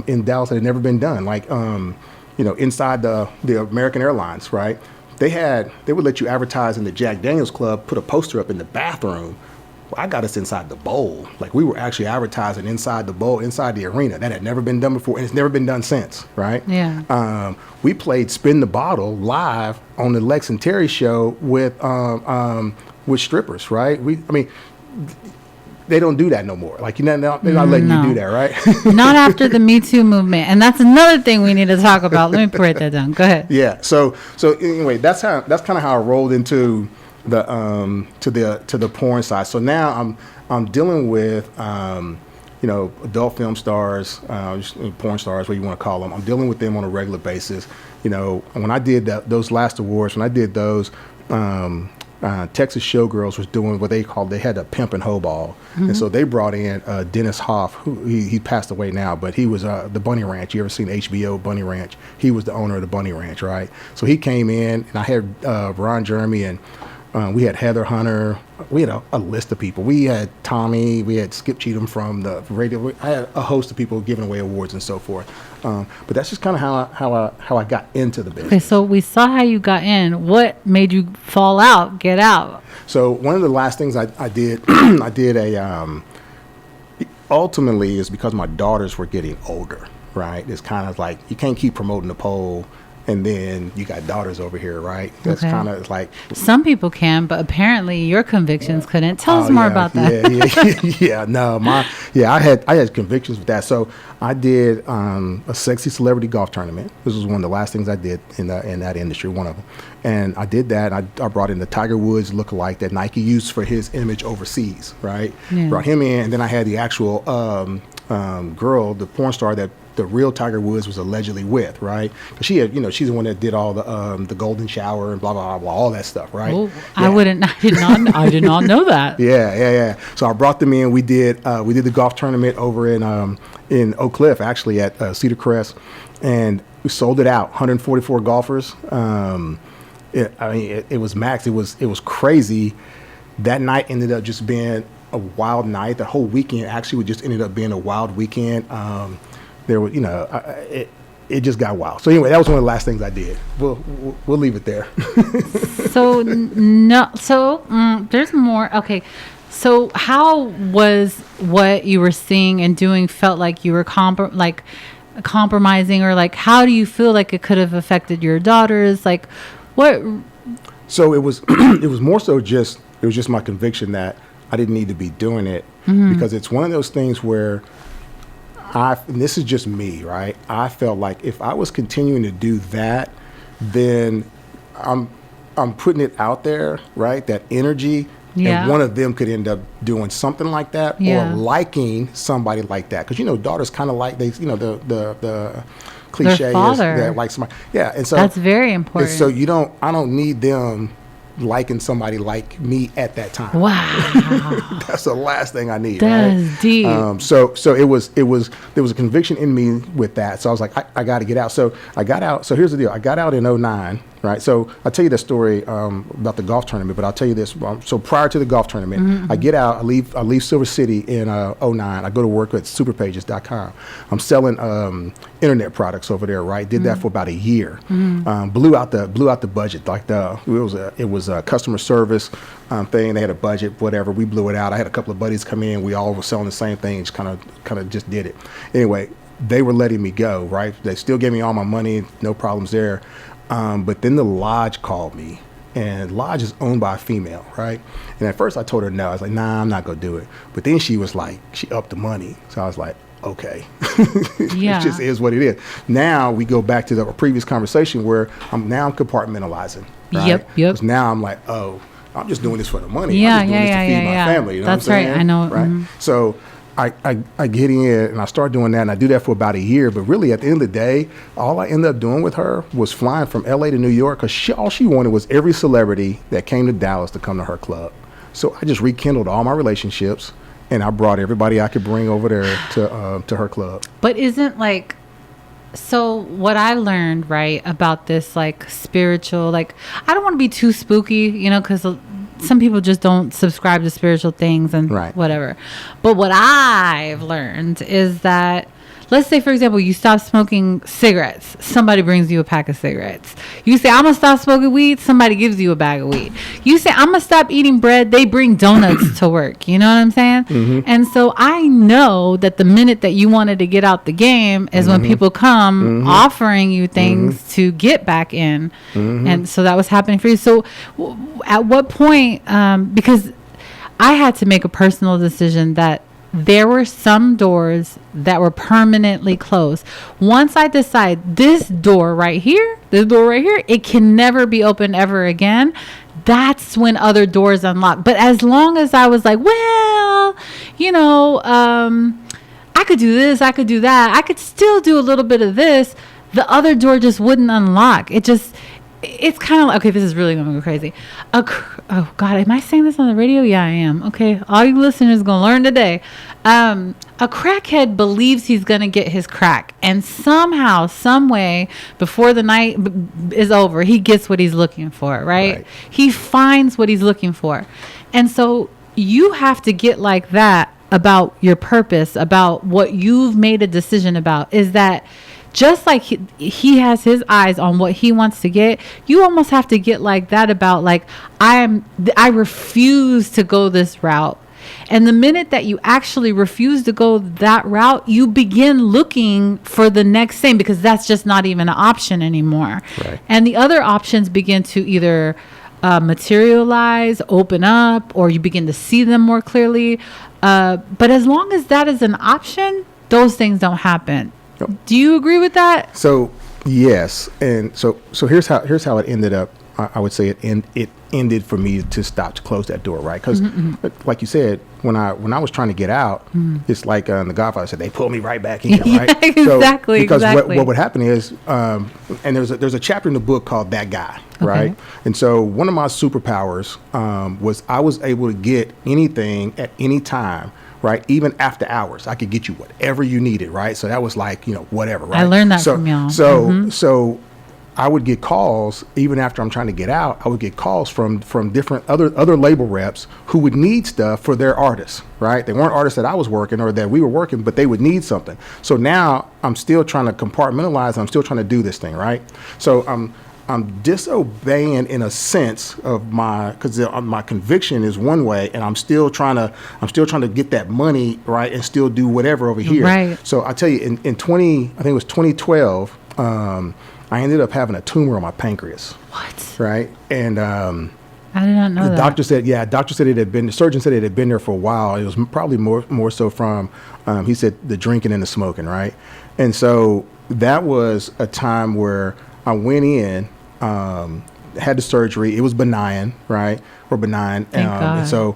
Speaker 2: in Dallas that had never been done, like inside the American Airlines, right? They would let you advertise in the Jack Daniels Club, put a poster up in the bathroom. Well, I got us inside the bowl. Like, we were actually advertising inside the bowl, inside the arena. That had never been done before, and it's never been done since, right?
Speaker 1: Yeah.
Speaker 2: We played Spin the Bottle live on the Lex and Terry show with strippers, right? They don't do that no more. Like, they're not letting you do that, right?
Speaker 1: Not after the Me Too movement, and that's another thing we need to talk about. Let me write that down. Go ahead.
Speaker 2: Yeah. So anyway, that's kind of how I rolled into the to the porn side. So now I'm dealing with adult film stars, porn stars, what you want to call them. I'm dealing with them on a regular basis. When I did those last awards, when I did those. Texas Showgirls was doing what they had a pimp and hoe ball. And so they brought in Dennis Hoff, who he passed away now, but he was the Bunny Ranch. You ever seen HBO Bunny Ranch? He was the owner of the Bunny Ranch, right? So he came in, and I had Ron Jeremy, and we had Heather Hunter. We had a list of people. We had Tommy. We had Skip Cheatham from the radio. I had a host of people giving away awards and so forth. But that's just kind of how I got into the business.
Speaker 1: Okay, so we saw how you got in. What made you fall out, get out?
Speaker 2: So one of the last things I did, ultimately is because my daughters were getting older, right? It's kind of like you can't keep promoting the pole and then you got daughters over here, right? That's
Speaker 1: Okay.
Speaker 2: kind of like,
Speaker 1: Some people can, but apparently your convictions couldn't. Tell us
Speaker 2: oh,
Speaker 1: more
Speaker 2: yeah,
Speaker 1: about that.
Speaker 2: Yeah, no, I had convictions with that. So I did a sexy celebrity golf tournament. This was one of the last things I did in that industry, one of them. And I did that. And I brought in the Tiger Woods lookalike that Nike used for his image overseas, right?
Speaker 1: Yeah.
Speaker 2: Brought him in, and then I had the actual girl, the porn star that the real Tiger Woods was allegedly with, right? Because she had, she's the one that did all the golden shower and blah blah blah, all that stuff, right?
Speaker 1: Oh,
Speaker 2: Yeah.
Speaker 1: I did not know that.
Speaker 2: Yeah. So I brought them in. We did the golf tournament over in Oak Cliff, actually at Cedar Crest, and we sold it out. 144 golfers. It was max. It was crazy. That night ended up just being a wild night. The whole weekend actually just ended up being a wild weekend. There was, it just got wild. So anyway, that was one of the last things I did. We'll leave it there.
Speaker 1: There's more. Okay. So how was what you were seeing and doing felt like you were compromising, or like how do you feel like it could have affected your daughters? Like what?
Speaker 2: So it was it was more so just my conviction that I didn't need to be doing it, because it's one of those things where and this is just me, right? I felt like if I was continuing to do that, then I'm putting it out there, right? That energy,
Speaker 1: Yeah.
Speaker 2: and one of them could end up doing something like that,
Speaker 1: Yeah.
Speaker 2: or liking somebody like that, because daughters kind of like the cliche is
Speaker 1: father.
Speaker 2: that like somebody, yeah, and so
Speaker 1: That's very
Speaker 2: and
Speaker 1: important.
Speaker 2: so I don't need them liking somebody like me at that time.
Speaker 1: Wow.
Speaker 2: That's the last thing I need.
Speaker 1: That's
Speaker 2: right?
Speaker 1: deep.
Speaker 2: So there was a conviction in me with that. So I was like, I got to get out. So I got out. So here's the deal. I got out in 2009, right? So I'll tell you the story about the golf tournament, but I'll tell you this. So prior to the golf tournament, I get out. I leave Silver City in 2009. I go to work at superpages.com. I'm selling internet products over there, right? Did that for about a year. Blew out the budget. Like it was a customer service thing. They had a budget, whatever. We blew it out. I had a couple of buddies come in. We all were selling the same thing. Just kind of just did it. Anyway, they were letting me go, right? They still gave me all my money, no problems there. But then the lodge called me, and lodge is owned by a female, right? And at first I told her no. I was like, nah, I'm not gonna do it. But then she was like, she upped the money. So I was like, okay.
Speaker 1: Yeah.
Speaker 2: It just is what it is. Now we go back to the previous conversation where I'm compartmentalizing. Right?
Speaker 1: Yep.
Speaker 2: 'Cause now I'm like, oh, I'm just doing this for the money.
Speaker 1: Yeah,
Speaker 2: I'm just doing this to feed my
Speaker 1: yeah.
Speaker 2: family. You know
Speaker 1: That's
Speaker 2: what I'm
Speaker 1: right.
Speaker 2: saying?
Speaker 1: I know.
Speaker 2: Right.
Speaker 1: Mhm.
Speaker 2: So I get in and I start doing that, and I do that for about a year. But really, at the end of the day, all I ended up doing with her was flying from LA to New York, because all she wanted was every celebrity that came to Dallas to come to her club. So I just rekindled all my relationships, and I brought everybody I could bring over there to her club.
Speaker 1: But isn't like, so what I learned, right, about this like spiritual, like I don't want to be too spooky, because some people just don't subscribe to spiritual things and
Speaker 2: Right.
Speaker 1: whatever. But what I've learned is that, let's say, for example, you stop smoking cigarettes. Somebody brings you a pack of cigarettes. You say, I'm going to stop smoking weed. Somebody gives you a bag of weed. You say, I'm going to stop eating bread. They bring donuts to work. You know what I'm saying?
Speaker 2: Mm-hmm.
Speaker 1: And so I know that the minute that you wanted to get out the game is when people come offering you things to get back in. And so that was happening for you. So at what point, because I had to make a personal decision that there were some doors that were permanently closed. Once I decide this door right here, it can never be opened ever again, that's when other doors unlock. But as long as I was like, well, I could do this, I could do that, I could still do a little bit of this, the other door just wouldn't unlock. It's kind of like, okay, this is really going to go crazy. Oh, God, am I saying this on the radio? Yeah, I am. Okay, all you listeners are going to learn today. A crackhead believes he's going to get his crack. And somehow, some way, before the night is over, he gets what he's looking for, right? He finds what he's looking for. And so you have to get like that about your purpose, about what you've made a decision about, is that just like he has his eyes on what he wants to get, you almost have to get like that about, like, I refuse to go this route. And the minute that you actually refuse to go that route, you begin looking for the next thing, because that's just not even an option anymore.
Speaker 2: Right.
Speaker 1: And the other options begin to either materialize, open up, or you begin to see them more clearly. But as long as that is an option, those things don't happen.
Speaker 2: Yep.
Speaker 1: Do you agree with that?
Speaker 2: So yes, and so here's how it ended up. I would say it ended for me to close that door, right? Because like you said, when I was trying to get out, it's like The Godfather said, they pulled me right back in, right?
Speaker 1: Yeah, exactly.
Speaker 2: Because
Speaker 1: exactly.
Speaker 2: what would happen is, and there's a chapter in the book called That Guy, right?
Speaker 1: Okay.
Speaker 2: And so one of my superpowers was I was able to get anything at any time. Right, even after hours, I could get you whatever you needed. Right, so that was like whatever. Right,
Speaker 1: I learned that from y'all.
Speaker 2: So I would get calls even after I'm trying to get out. I would get calls from different other label reps who would need stuff for their artists. Right, they weren't artists that I was working or that we were working, but they would need something. So now I'm still trying to compartmentalize. I'm still trying to do this thing. Right, so I'm disobeying in a sense of because my conviction is one way, and I'm still trying to get that money, right, and still do whatever over here.
Speaker 1: Right.
Speaker 2: So I tell you, in I think it was 2012, I ended up having a tumor on my pancreas.
Speaker 1: What?
Speaker 2: Right, and
Speaker 1: I did not know
Speaker 2: the
Speaker 1: that.
Speaker 2: doctor said the surgeon said it had been there for a while. It was probably more so from, he said, the drinking and the smoking, right? And so that was a time where I went in, had the surgery. It was benign, right? Or benign.
Speaker 1: Thank God.
Speaker 2: And so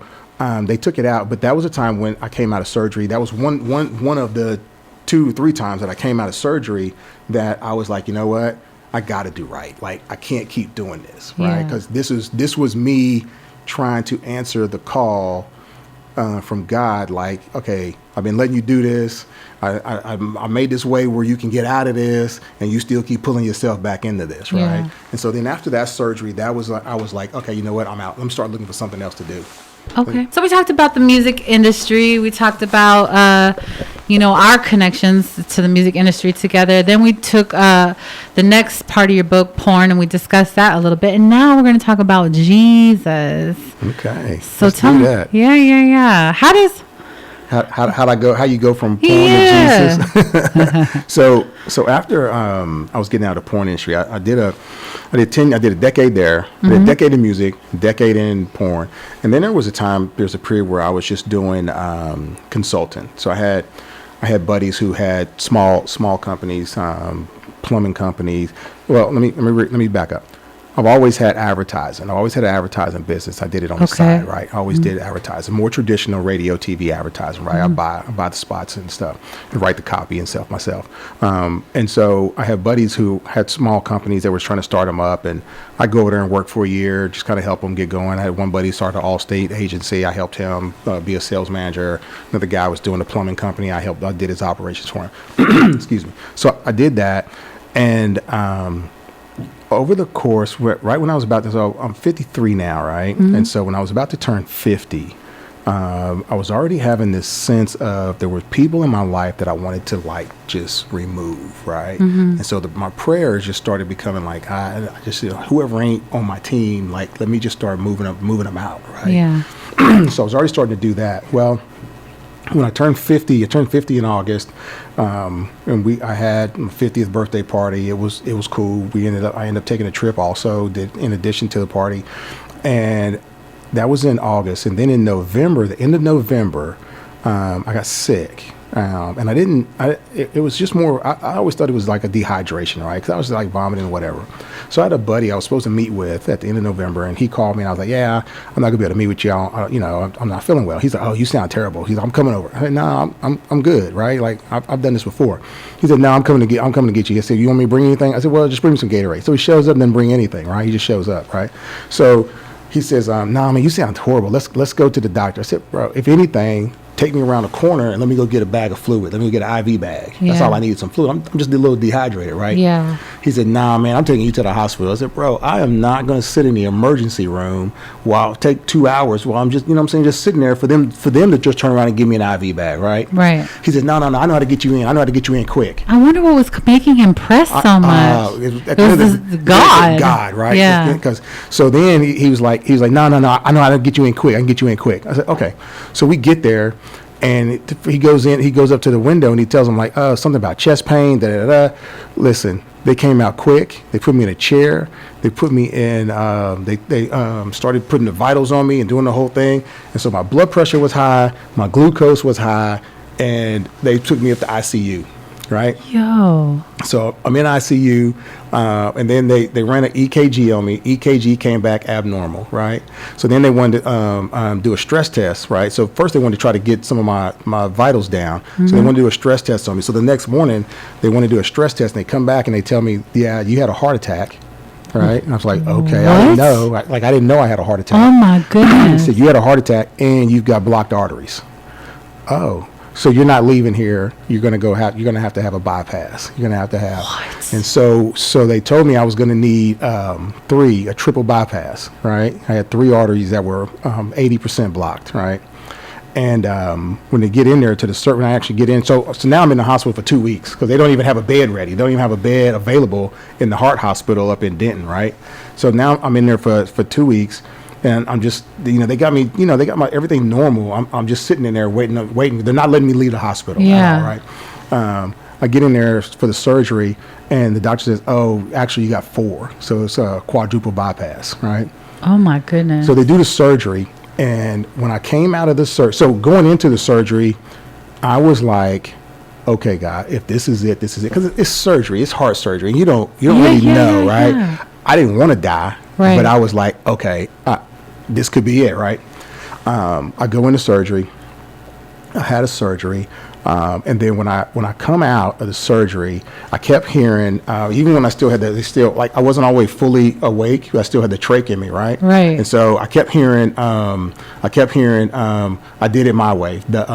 Speaker 2: they took it out. But that was a time when I came out of surgery. That was one of the 2-3 times that I came out of surgery that I was like, you know what? I got to do right. Like, I can't keep doing this, right?
Speaker 1: Yeah.
Speaker 2: Because this was me trying to answer the call from God. Like, okay, I've been letting you do this. I made this way where you can get out of this, and you still keep pulling yourself back into this, right?
Speaker 1: Yeah.
Speaker 2: And so then after that surgery, I was like, okay, you know what? I'm out. Let me start looking for something else to do.
Speaker 1: Okay. So we talked about the music industry. We talked about, our connections to the music industry together. Then we took the next part of your book, Porn, and we discussed that a little bit. And now we're going to talk about Jesus.
Speaker 2: Okay.
Speaker 1: So tell me.
Speaker 2: that.
Speaker 1: Yeah. How
Speaker 2: you go from porn
Speaker 1: Yeah.
Speaker 2: to Jesus? So after I was getting out of the porn industry, I did a decade there, I did a decade in music, a decade in porn, and then there was a period where I was just doing consulting. So I had buddies who had small companies, plumbing companies. Well, let me back up. I've always had advertising. I've always had an advertising business. I did it on the side, right? I always did advertising, more traditional radio, TV advertising, right? I buy the spots and stuff and write the copy and stuff myself. And so I have buddies who had small companies that were trying to start them up, and I go over there and work for a year, just kind of help them get going. I had one buddy start an Allstate agency. I helped him be a sales manager. Another guy was doing a plumbing company. I did his operations for him. Excuse me. So I did that, and over the course, right when I was about to, so I'm 53 now, right? And so when I was about to turn 50, I was already having this sense of there were people in my life that I wanted to just remove, right? And so my prayers just started becoming like, I just whoever ain't on my team, like let me just start moving them out, right?
Speaker 1: Yeah.
Speaker 2: So I was already starting to do that. Well, when I turned 50 in August, and I had my 50th birthday party. It was cool. I ended up taking a trip also, in addition to the party, and that was in August. And then in November, the end of November, I got sick. And it was just more, I always thought it was like a dehydration, right? Because I was like vomiting or whatever. So I had a buddy I was supposed to meet with at the end of November, and he called me, and I was like, yeah, I'm not gonna be able to meet with you. I'm not feeling well. He's like, oh, you sound terrible. He's like, I'm coming over. I said, no, I'm good, right? Like I've done this before. He said, no, I'm coming to get you. He said, you want me to bring anything? I said, well, just bring me some Gatorade. So he shows up and then bring anything, right? He just shows up, right? So he says, no, man, you sound horrible. Let's go to the doctor. I said, bro, if anything, take me around the corner and let me go get a bag of fluid. Let me go get an IV bag. That's
Speaker 1: Yeah.
Speaker 2: all I need, some fluid. I'm just a little dehydrated, right?
Speaker 1: Yeah.
Speaker 2: He said, nah, man, I'm taking you to the hospital. I said, bro, I am not going to sit in the emergency room while take 2 hours while I'm just, you know what I'm saying, just sitting there for them to just turn around and give me an IV bag, right?
Speaker 1: Right.
Speaker 2: He said, no, I know how to get you in. I know how to get you in quick.
Speaker 1: I wonder what was making him press so much.
Speaker 2: It
Speaker 1: was this God.
Speaker 2: God, right?
Speaker 1: Yeah.
Speaker 2: Because so then he was like, no, I know how to get you in quick. I can get you in quick. I said, okay. So we get there, and he goes up to the window, and he tells him like, something about chest pain. Da da da. Listen, they came out quick. They put me in a chair. They put me in. They started putting the vitals on me and doing the whole thing. And so my blood pressure was high, my glucose was high, and they took me up to ICU. Right.
Speaker 1: Yo.
Speaker 2: So I'm in ICU, and then they ran an EKG on me. EKG came back abnormal, right? So then they wanted to do a stress test, right? So first they wanted to try to get some of my vitals down. So they wanted to do a stress test on me. So the next morning they want to do a stress test, and they come back and they tell me, yeah, you had a heart attack, right? And I was like, okay, I didn't know. I didn't know I had a heart attack.
Speaker 1: Oh my
Speaker 2: They
Speaker 1: goodness.
Speaker 2: said, you had a heart attack and you've got blocked arteries. Oh. So you're not leaving here. You're gonna have to have a bypass. You're gonna have to have.
Speaker 1: What?
Speaker 2: And so they told me I was gonna need a triple bypass. Right. I had 3 arteries that were 80% blocked. Right. And when they get in there when I actually get in, so now I'm in the hospital for 2 weeks because they don't even have a bed ready. They don't even have a bed available in the heart hospital up in Denton. Right. So now I'm in there for 2 weeks. And I'm just, they got me, they got my everything normal. I'm just sitting in there waiting. They're not letting me leave the hospital.
Speaker 1: Yeah.
Speaker 2: Right. I get in there for the surgery, and the doctor says, "Oh, actually, you got 4, so it's a quadruple bypass." Right.
Speaker 1: Oh my goodness.
Speaker 2: So they do the surgery, and when I came out of the so going into the surgery, I was like, "Okay, God, if this is it, because it's surgery, it's heart surgery, and you don't really know, right?"
Speaker 1: Yeah.
Speaker 2: I didn't want to die,
Speaker 1: Right.
Speaker 2: but I was like, "Okay, this could be it, right?" I go into surgery. I had a surgery, and then when I come out of the surgery, I kept hearing, even when I still had I wasn't always fully awake. I still had the trach in me, right?
Speaker 1: Right.
Speaker 2: And so I kept hearing, I did it my way, the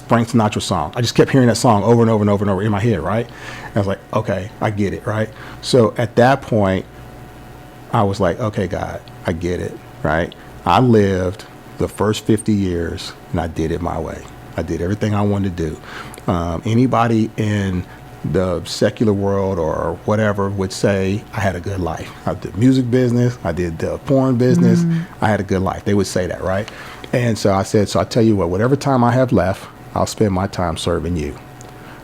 Speaker 2: Frank Sinatra song. I just kept hearing that song over and over and over and over in my head, right? And I was like, okay, I get it, right? So at that point, I was like, okay, God, I get it, right? I lived the first 50 years, and I did it my way. I did everything I wanted to do. Anybody in the secular world or whatever would say I had a good life. I did music business. I did the porn business. I had a good life. They would say that, right? And so I said, so I tell you what, whatever time I have left, I'll spend my time serving you.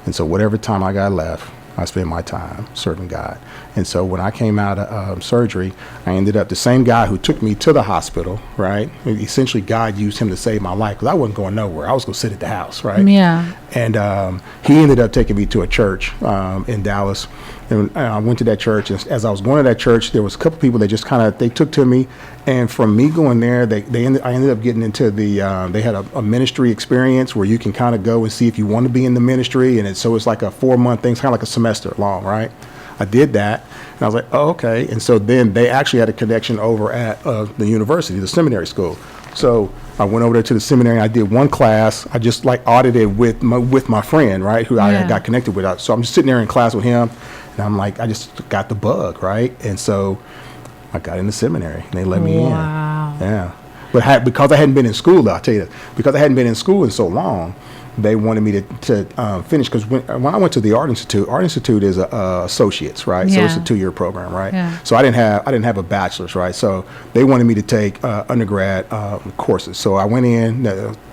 Speaker 2: And so whatever time I got left, I spent my time serving God. And so when I came out of surgery, I ended up the same guy who took me to the hospital, right? Essentially, God used him to save my life because I wasn't going nowhere. I was going to sit at the house, right?
Speaker 1: Yeah.
Speaker 2: And he ended up taking me to a church in Dallas. And I went to that church. And as I was going to that church, there was a couple people that just they took to me. And from me going there, I ended up getting into they had a ministry experience where you can kind of go and see if you want to be in the ministry. And so it's like a 4-month thing. It's kind of like a semester long, right? I did that. And I was like, oh, okay. And so then they actually had a connection over at the university, the seminary school. So I went over there to the seminary. I did one class. I just audited with my friend, right, who I got connected with. So I'm just sitting there in class with him, and I'm like, I just got the bug, right? And so I got into seminary, and they let me in.
Speaker 1: Wow.
Speaker 2: Yeah. But because I hadn't been in school, though, I'll tell you that, because I hadn't been in school in so long, they wanted me to finish, because when I went to the Art Institute is associates, right? So it's a 2-year program, right?
Speaker 1: Yeah.
Speaker 2: So I didn't have a bachelor's, right? So they wanted me to take undergrad courses. So I went in,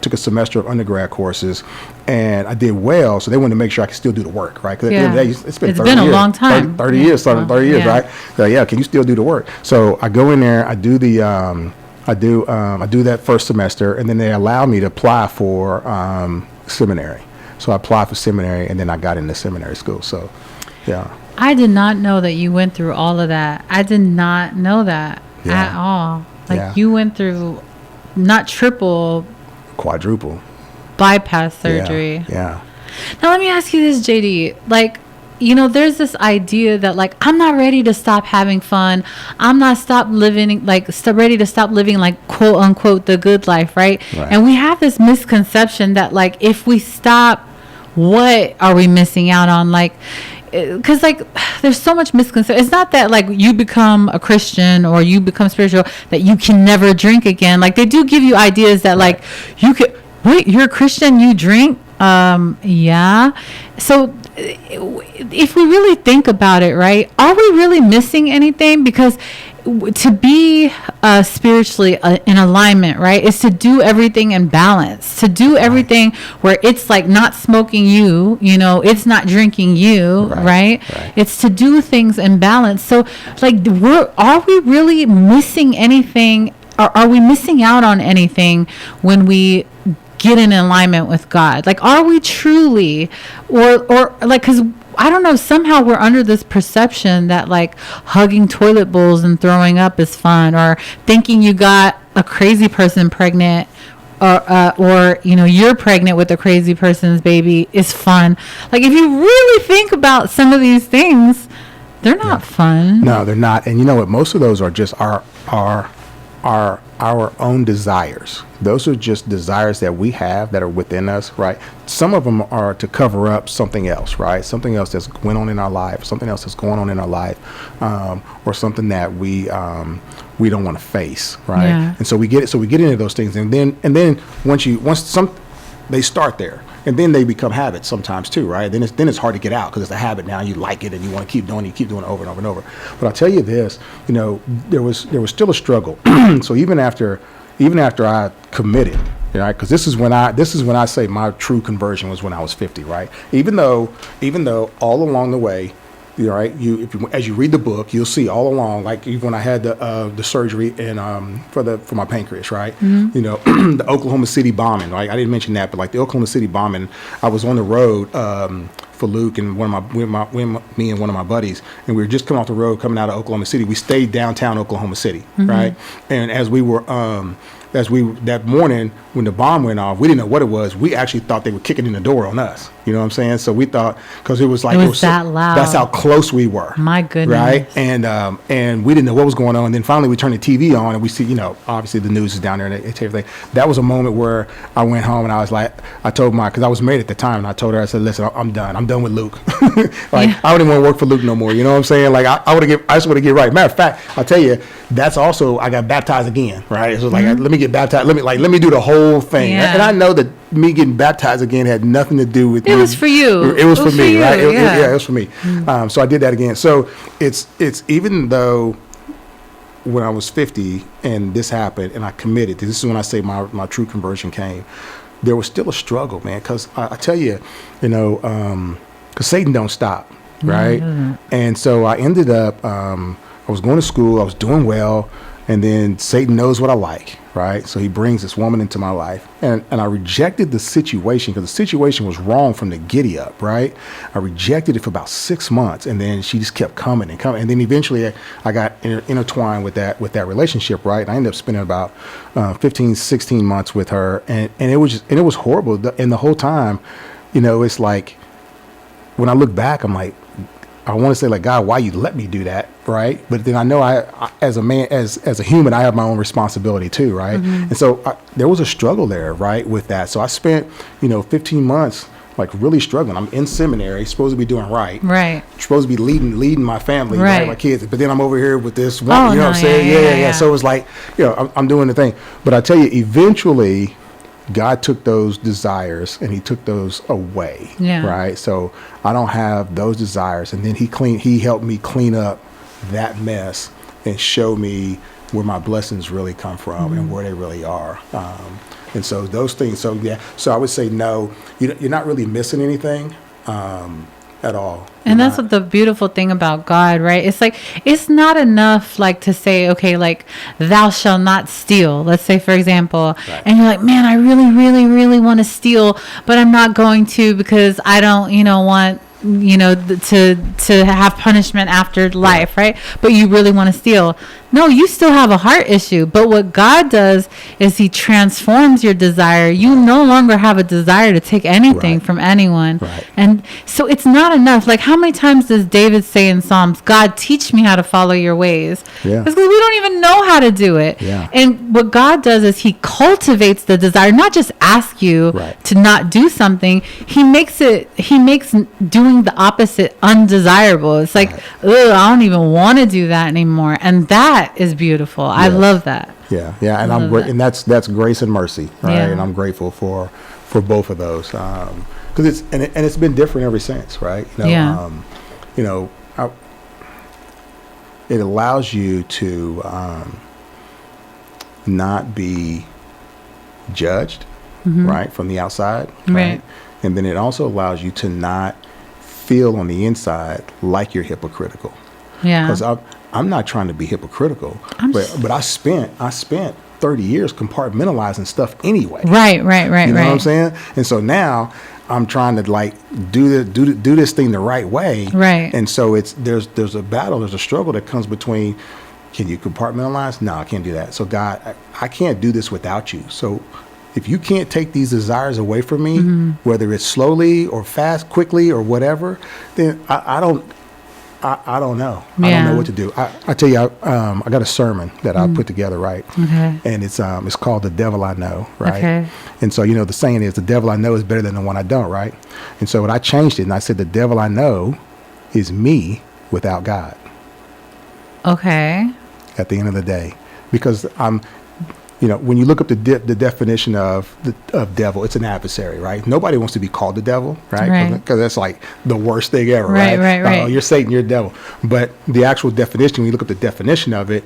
Speaker 2: took a semester of undergrad courses, and I did well. So they wanted to make sure I could still do the work, right? Because at the end of the day, it's been 30
Speaker 1: been a
Speaker 2: years,
Speaker 1: long time.
Speaker 2: 30 years, 30 years, right? So yeah, can you still do the work? So I go in there, I do the I do that first semester, and then they allow me to apply for seminary. So I applied for seminary, and then I got into seminary school. So, yeah.
Speaker 1: I did not know that you went through all of that. I did not know that at all. You went through not triple,
Speaker 2: quadruple
Speaker 1: bypass surgery.
Speaker 2: Yeah.
Speaker 1: Now let me ask you this, JD. there's this idea that like, I'm not ready to stop having fun. I'm not ready to stop living like quote unquote the good life. Right. And we have this misconception that like, if we stop, what are we missing out on? Like, because like there's so much misconception. It's not that like you become a Christian or you become spiritual that you can never drink again. Like they do give you ideas that like you could wait, you're a Christian, you drink. Yeah. So if we really think about it, right, are we really missing anything? Because to be spiritually in alignment, right, is to do everything in balance, to do everything where it's like not smoking you, it's not drinking you, right? It's to do things in balance. So like, are we really missing anything? Are we missing out on anything when we get in alignment with God? Like, are we truly, or like, because I don't know, somehow we're under this perception that like hugging toilet bowls and throwing up is fun, or thinking you got a crazy person pregnant, or you're pregnant with a crazy person's baby is fun. Like, if you really think about some of these things, they're not fun.
Speaker 2: No, they're not. And you know what? Most of those are just our own desires. Those are just desires that we have that are within us, right? Some of them are to cover up something else, right? Something else that's went on in our life, something else that's going on in our life, or something that we don't want to face, right?
Speaker 1: Yeah.
Speaker 2: And so we get into those things, and then once they start there. And then they become habits sometimes too, right? Then it's hard to get out because it's a habit now. You like it and you want to keep doing it. You keep doing it over and over and over. But I'll tell you this, there was still a struggle. So even after I committed, because this is when I say my true conversion was when I was 50, right? Even though all along the way, right, as you read the book, you'll see all along, like even when I had the surgery and for my pancreas, right? The Oklahoma City bombing, right? I didn't mention that, but like the Oklahoma City bombing, I was on the road for Luke and me and one of my buddies, and we were just coming off the road coming out of Oklahoma City. We stayed downtown Oklahoma City, right? And as we that morning when the bomb went off, we didn't know what it was. We actually thought they were kicking in the door on us. You know what I'm saying? So we thought, because it was like
Speaker 1: it was that loud.
Speaker 2: That's how close we were.
Speaker 1: My goodness.
Speaker 2: Right? And we didn't know what was going on. And then finally we turned the TV on and we see, obviously the news is down there and everything. That was a moment where I went home and I was like, I told because I was married at the time, and I told her, I said, listen, I'm done. I'm done with Luke. I don't even want to work for Luke no more. You know what I'm saying? Like I just want to get right. Matter of fact, I'll tell you, that's also, I got baptized again, right? So like, let me get baptized. Let me do the whole thing.
Speaker 1: Yeah.
Speaker 2: And I know that me getting baptized again had nothing to do with
Speaker 1: it was for you.
Speaker 2: It was for me, right?
Speaker 1: Yeah.
Speaker 2: It was for me. So I did that again. So it's even though when I was 50 and this happened and I committed, this is when I say my true conversion came, there was still a struggle, man. Because I tell you, because Satan don't stop, right? And so I ended up, I was going to school, I was doing well, and then Satan knows what I like, right? So he brings this woman into my life, and I rejected the situation because the situation was wrong from the giddy up, right? I rejected it for about 6 months, and then she just kept coming and coming, and then eventually I got intertwined with that relationship, right? And I ended up spending about 15, 16 months with her, and it was horrible. And the whole time, it's like when I look back, I'm like, I want to say like, God, why you let me do that, right? But then I know I as a man, as a human, I have my own responsibility too, right? And so there was a struggle there, right, with that. So I spent, 15 months like really struggling. I'm in seminary, supposed to be doing right, supposed to be leading my family, right, my kids. But then I'm over here with this one, what I'm saying? Yeah. So it was like, I'm doing the thing. But I tell you, eventually, God took those desires and he took those away, right? So I don't have those desires. And then he helped me clean up that mess and show me where my blessings really come from and where they really are. And so those things, so I would say, no, you're not really missing anything at all.
Speaker 1: And that's what the beautiful thing about God, right? It's like, it's not enough like to say, okay, like thou shalt not steal. Let's say, for example, and you're like, man, I really, really, really want to steal, but I'm not going to because I don't, want to have punishment after life, right? But you really want to steal. No, you still have a heart issue. But what God does is he transforms your desire. You no longer have a desire to take anything from anyone.
Speaker 2: Right.
Speaker 1: And so it's not enough. Like, how many times does David say in Psalms, God, teach me how to follow your ways?
Speaker 2: Yeah.
Speaker 1: Because we don't even know how to do it.
Speaker 2: Yeah.
Speaker 1: And what God does is he cultivates the desire, not just ask you to not do something. He makes doing the opposite undesirable. It's like, ugh, I don't even want to do that anymore. And that is beautiful. I love that.
Speaker 2: Yeah. And I'm great. And that's grace and mercy, right? Yeah. And I'm grateful for both of those. Because it's been different ever since, right? It allows you to not be judged, right, from the outside, right? And then it also allows you to not feel on the inside like you're hypocritical.
Speaker 1: Yeah.
Speaker 2: Because I'm not trying to be hypocritical, but I spent 30 years compartmentalizing stuff anyway.
Speaker 1: Right.
Speaker 2: You know what I'm saying? And so now I'm trying to like do this thing the right way.
Speaker 1: Right.
Speaker 2: And so there's a battle, there's a struggle that comes between, can you compartmentalize? No, I can't do that. So God, I can't do this without you. So if you can't take these desires away from me, whether it's slowly or fast, quickly or whatever, then I don't know. I don't know what to do. I tell you, I got a sermon that I put together, right?
Speaker 1: Okay.
Speaker 2: And it's called The Devil I Know, right?
Speaker 1: Okay.
Speaker 2: And so, the saying is, the devil I know is better than the one I don't, right? And so when I changed it and I said, the devil I know is me without God.
Speaker 1: Okay.
Speaker 2: At the end of the day, because when you look up the definition of devil, it's an adversary, right? Nobody wants to be called the devil, right? Because that's like the worst thing ever, right?
Speaker 1: Right.
Speaker 2: You're Satan, you're devil. But the actual definition, when you look up the definition of it,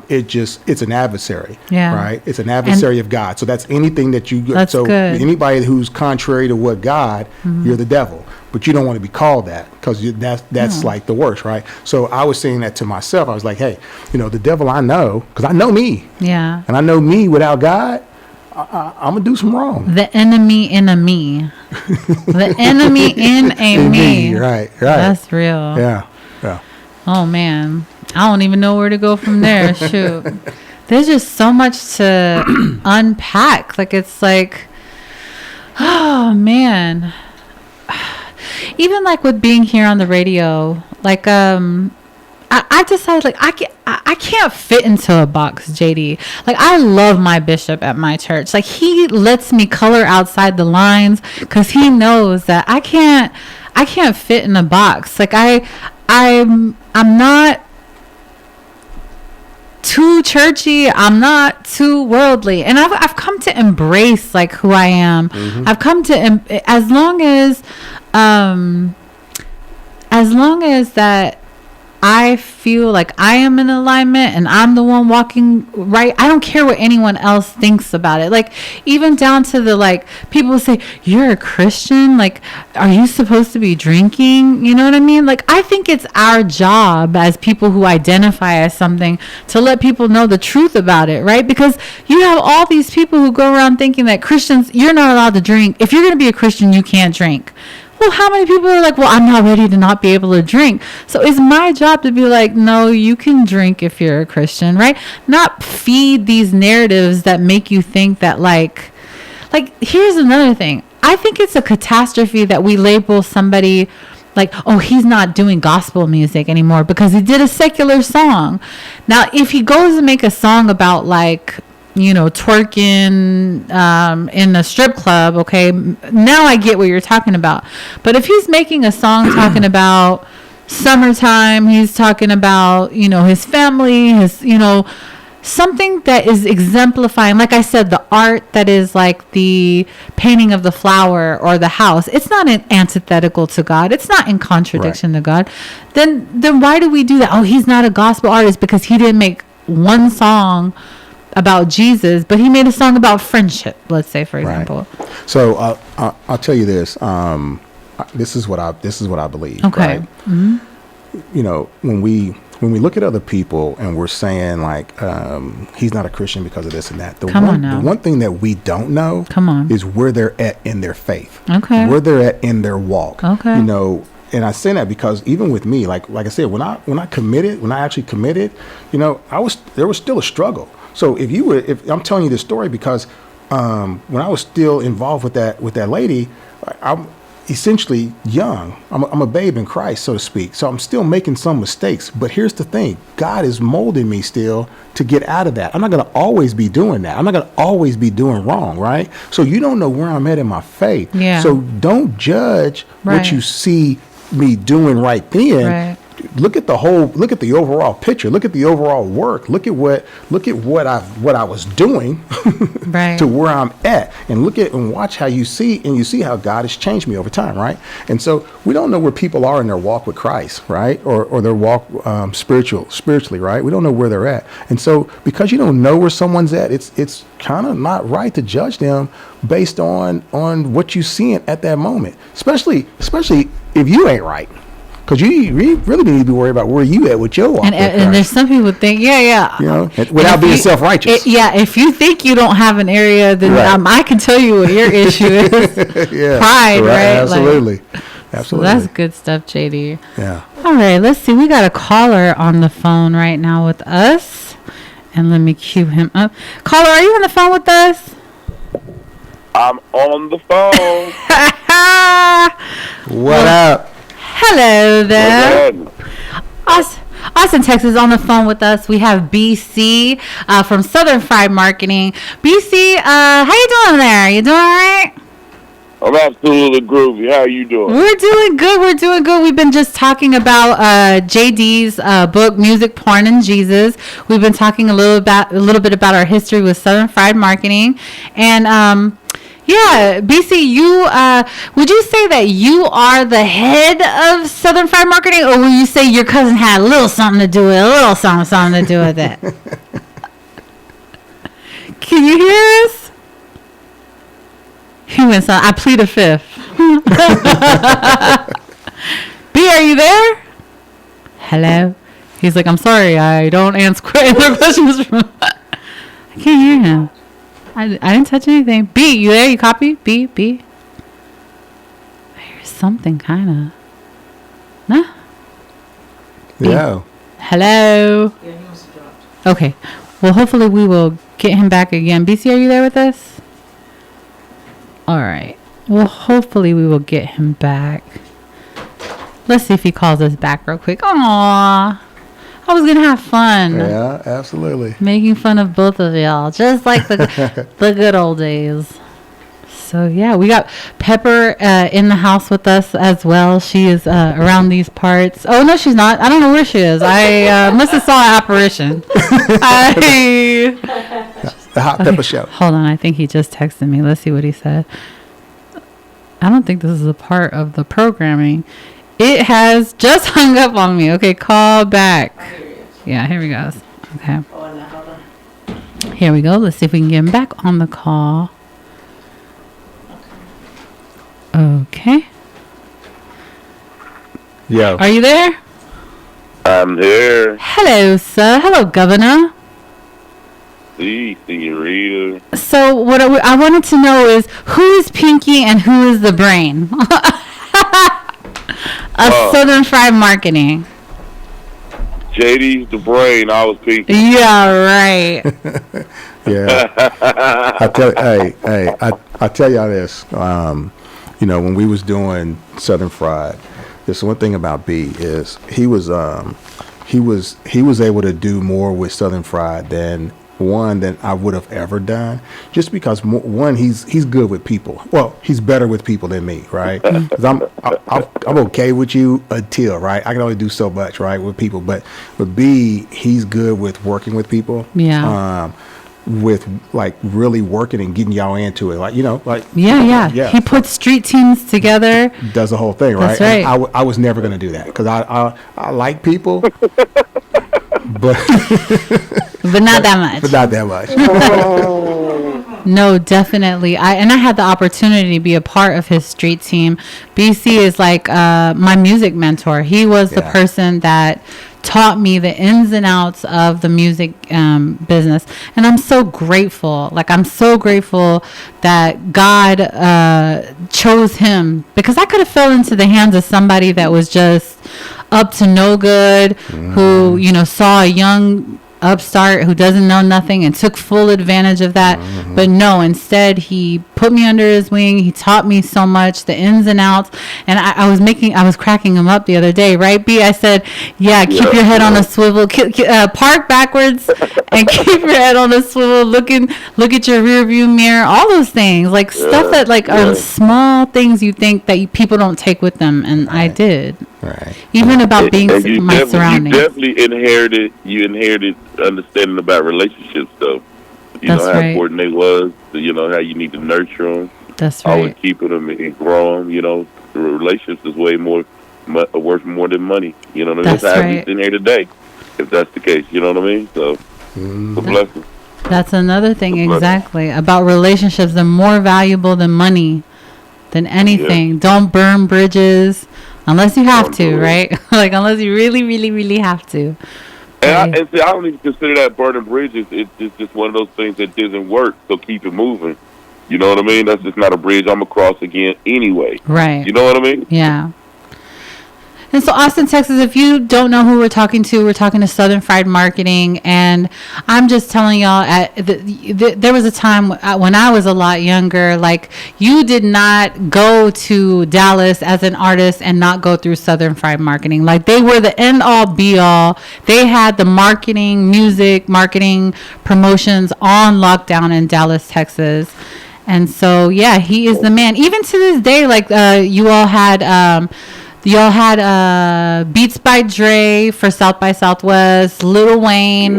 Speaker 2: it's an adversary, right? It's an adversary of God. So that's anything that you.
Speaker 1: That's
Speaker 2: so
Speaker 1: good.
Speaker 2: Anybody who's contrary to what God, you're the devil. But you don't want to be called that because that's like the worst, right? So I was saying that to myself. I was like, hey, the devil I know, because I know me.
Speaker 1: Yeah.
Speaker 2: And I know me without God, I'm going to do some wrong.
Speaker 1: The enemy in a me. The enemy in a me.
Speaker 2: Right.
Speaker 1: That's real.
Speaker 2: Yeah.
Speaker 1: Oh, man. I don't even know where to go from there. Shoot. There's just so much to unpack. Like, it's like, oh, man. Even like with being here on the radio, like I decided like I can't fit into a box, JD. Like, I love my bishop at my church. Like, he lets me color outside the lines because he knows that I can't fit in a box. Like, I'm not too churchy, I'm not too worldly, and I've come to embrace like who I am. I've come to as long as that I feel like I am in alignment and I'm the one walking right. I don't care what anyone else thinks about it. Like, even down to the, like, people say, you're a Christian? Like, are you supposed to be drinking? You know what I mean? Like, I think it's our job as people who identify as something to let people know the truth about it, right? Because you have all these people who go around thinking that Christians, you're not allowed to drink. If you're going to be a Christian, you can't drink. Well, how many people are like, well, I'm not ready to not be able to drink. So it's my job to be like, no, you can drink if you're a Christian, right? Not feed these narratives that make you think that like here's another thing. I think it's a catastrophe that we label somebody like, oh, he's not doing gospel music anymore because he did a secular song. Now, if he goes and make a song about like, twerking in a strip club, okay, now I get what you're talking about. But if he's making a song talking about summertime, he's talking about, his family, his, something that is exemplifying, like I said, the art that is like the painting of the flower or the house, it's not an antithetical to God. It's not in contradiction to God. Then why do we do that? Oh, he's not a gospel artist because he didn't make one song about Jesus, but he made a song about friendship, let's say, for example.
Speaker 2: So I'll tell you this. This is what I believe.
Speaker 1: Okay.
Speaker 2: Right? When we look at other people and we're saying like he's not a Christian because of this and that, the one thing that we don't know is where they're at in their faith.
Speaker 1: Okay.
Speaker 2: Where they're at in their walk.
Speaker 1: Okay.
Speaker 2: and I say that because even with me, like I said, when I actually committed, there was still a struggle. So if I'm telling you this story because when I was still involved with that lady, I'm essentially young. I'm a babe in Christ, so to speak. So I'm still making some mistakes. But here's the thing: God is molding me still to get out of that. I'm not going to always be doing that. I'm not going to always be doing wrong, right? So you don't know where I'm at in my faith.
Speaker 1: Yeah.
Speaker 2: So don't judge
Speaker 1: Right.
Speaker 2: what you see me doing right then.
Speaker 1: Right.
Speaker 2: Look at the overall picture. Look at the overall work. Look at what I was doing
Speaker 1: Right.
Speaker 2: to where I'm at, and watch how you see how God has changed me over time, right? And so we don't know where people are in their walk with Christ, right, or their walk spiritually, right? We don't know where they're at, and so because you don't know where someone's at, it's kind of not right to judge them based on what you see at that moment, especially if you ain't right. Because you really need to be worried about where you at with your walk.
Speaker 1: And there's some people think,
Speaker 2: without being self-righteous.
Speaker 1: If you think you don't have an area, then
Speaker 2: Right.
Speaker 1: I can tell you what your issue is.
Speaker 2: Yeah,
Speaker 1: Pride, right?
Speaker 2: Absolutely.
Speaker 1: So
Speaker 2: Absolutely.
Speaker 1: that's good stuff, JD.
Speaker 2: Yeah.
Speaker 1: All right, let's see. We got a caller on the phone right now with us. And let me cue him up. Caller, are you on the phone with us?
Speaker 3: I'm on the phone.
Speaker 2: What up?
Speaker 1: Hello there.
Speaker 3: Go
Speaker 1: Austin, Texas, on the phone with us. We have BC from Southern Fried Marketing. BC, how you doing there? You doing all right?
Speaker 3: I'm absolutely groovy. How are you doing?
Speaker 1: We're doing good. We're doing good. We've been just talking about JD's book, Music, Porn, and Jesus. We've been talking a little bit about our history with Southern Fried Marketing, and yeah, BC, you would you say that you are the head of Southern Fried Marketing, or will you say your cousin had a little something to do with it, a little something to do with it? Can you hear us? He went, I plead a fifth. B, are you there? Hello? He's like, I'm sorry, I don't answer questions from... I can't hear him. I didn't touch anything. B, you there? You copy? B? I hear something, kind of. No?
Speaker 2: Yeah.
Speaker 1: Hello?
Speaker 4: Yeah, he must have dropped.
Speaker 1: Okay. Well, hopefully we will get him back again. BC, are you there with us? All right. Well, hopefully we will get him back. Let's see if he calls us back real quick. Aww. I was going to have fun.
Speaker 2: Yeah, absolutely.
Speaker 1: Making fun of both of y'all. Just like the good old days. So, yeah, we got Pepper in the house with us as well. She is around these parts. Oh, no, she's not. I don't know where she is. I must have saw an apparition.
Speaker 2: The Hot Pepper Show.
Speaker 1: Hold on. I think he just texted me. Let's see what he said. I don't think this is a part of the programming. It has just hung up on me. Okay, call back. Yeah, here we go. Okay.
Speaker 4: Oh, no, hold on.
Speaker 1: Here we go. Let's see if we can get him back on the call. Okay.
Speaker 2: Yo.
Speaker 1: Are you there?
Speaker 3: I'm here.
Speaker 1: Hello, sir. Hello, Governor.
Speaker 3: See, senorita.
Speaker 1: So what I wanted to know is who is Pinky and who is the brain of Southern Fried Marketing?
Speaker 3: JD's the brain. I was Pinky.
Speaker 1: Yeah, right.
Speaker 2: Yeah. I tell y'all this. When we was doing Southern Fried, there's one thing about B is he was able to do more with Southern Fried than I would have ever done, just because he's good with people. Well, he's better with people than me, right? 'Cause I'm okay with you until, right? I can only do so much, right, with people. But with B, he's good with working with people.
Speaker 1: Yeah.
Speaker 2: With like really working and getting y'all into it,
Speaker 1: Yeah. He puts street teams together.
Speaker 2: Does the whole thing, right?
Speaker 1: That's right.
Speaker 2: And I was never gonna do that because I like people, but
Speaker 1: not that much.
Speaker 2: but not that much.
Speaker 1: No, definitely. I had the opportunity to be a part of his street team. BC is like my music mentor. He was the
Speaker 2: Yeah.
Speaker 1: person that taught me the ins and outs of the music business. And I'm so grateful. Like, I'm so grateful that God chose him, because I could have fell into the hands of somebody that was just up to no good, who, you know, saw a young upstart who doesn't know nothing and took full advantage of that. But no, instead he put me under his wing. He taught me so much, the ins and outs. And I was cracking him up the other day, right, B? I said, yeah, keep your head on a swivel, park backwards and keep your head on a swivel, look at your rear view mirror, all those things, like stuff that like are small things you think that people don't take with them. And I did.
Speaker 2: Right.
Speaker 1: Even about being
Speaker 3: And
Speaker 1: my surroundings.
Speaker 3: You definitely inherited understanding about relationships, though. You
Speaker 1: That's
Speaker 3: know how
Speaker 1: right.
Speaker 3: important they was. You know how you need to nurture them,
Speaker 1: That's
Speaker 3: always
Speaker 1: right.
Speaker 3: keeping them and grow them. You know, the relationships is way more worth more than money. You know what I mean?
Speaker 1: That's
Speaker 3: That's how
Speaker 1: right.
Speaker 3: we sitting here today, if that's the case. You know what I mean? So it's a blessing.
Speaker 1: That's another thing,
Speaker 3: Look.
Speaker 1: exactly, about relationships. They're more valuable than money, than anything. Don't burn bridges unless you have
Speaker 3: Don't
Speaker 1: to,
Speaker 3: do it.
Speaker 1: right? Like, unless you really, really, really have to.
Speaker 3: And see, I don't even consider that burning bridges. It's just one of those things that doesn't work. So keep it moving. You know what I mean? That's just not a bridge I'm across again anyway.
Speaker 1: Right.
Speaker 3: You know what I mean?
Speaker 1: Yeah. And so, Austin, Texas, if you don't know who we're talking to Southern Fried Marketing. And I'm just telling y'all, there was a time when I was a lot younger, like, you did not go to Dallas as an artist and not go through Southern Fried Marketing. Like, they were the end all be all. They had the music marketing promotions on lockdown in Dallas, Texas. And so, yeah, he is the man. Even to this day, like, you all had Beats by Dre for South by Southwest, Lil Wayne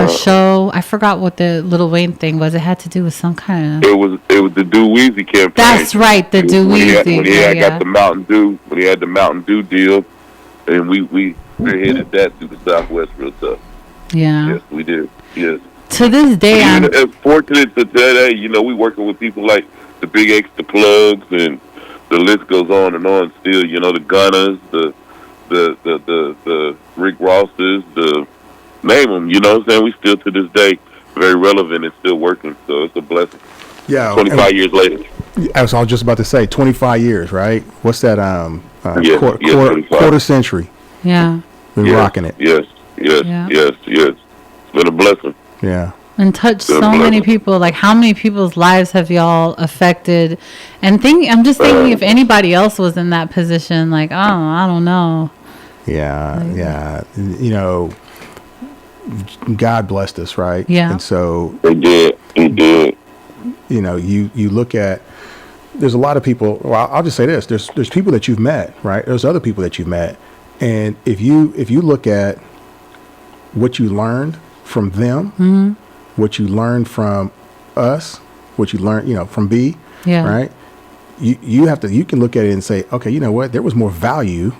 Speaker 1: show. I forgot what the Lil Wayne thing was. It had to do with some kind of.
Speaker 3: It was the Do Weezy campaign.
Speaker 1: That's right, the Do Weezy.
Speaker 3: When he had got the Mountain Dew, when he had the Mountain Dew deal, and we spearheaded that through the Southwest real tough.
Speaker 1: Yeah.
Speaker 3: Yes, we did. Yes.
Speaker 1: To this day, I'm.
Speaker 3: It's fortunate that today, you know, we working with people like the Big X, the Plugs, and the list goes on and on. Still, you know, the Gunners, the Rick Rosses, the name them. You know what I'm saying? We still to this day very relevant and still working. So it's a blessing.
Speaker 2: Yeah.
Speaker 3: 25 years later.
Speaker 2: I was just about to say 25 years, right? What's that?
Speaker 3: Yes,
Speaker 2: Quarter,
Speaker 3: 25.
Speaker 2: quarter century.
Speaker 1: Yeah.
Speaker 2: Been
Speaker 3: Yes,
Speaker 2: rocking it.
Speaker 3: Yes.
Speaker 1: Yeah.
Speaker 3: It's been a blessing.
Speaker 2: Yeah.
Speaker 1: And touched so
Speaker 3: Good
Speaker 1: many
Speaker 3: blessing.
Speaker 1: people. Like, how many people's lives have y'all affected? And I'm just thinking, if anybody else was in that position, like, oh, I don't know.
Speaker 2: Yeah. Yeah. You know, God blessed us, right?
Speaker 1: Yeah.
Speaker 2: And so,
Speaker 3: He did.
Speaker 2: you know, you look at, there's a lot of people. Well, I'll just say this: there's people that you've met, right? There's other people that you've met, and if you look at what you learned from them, what you learned from us, what you learned, you know, from B,
Speaker 1: Yeah.
Speaker 2: right? You can look at it and say, okay, you know what? There was more value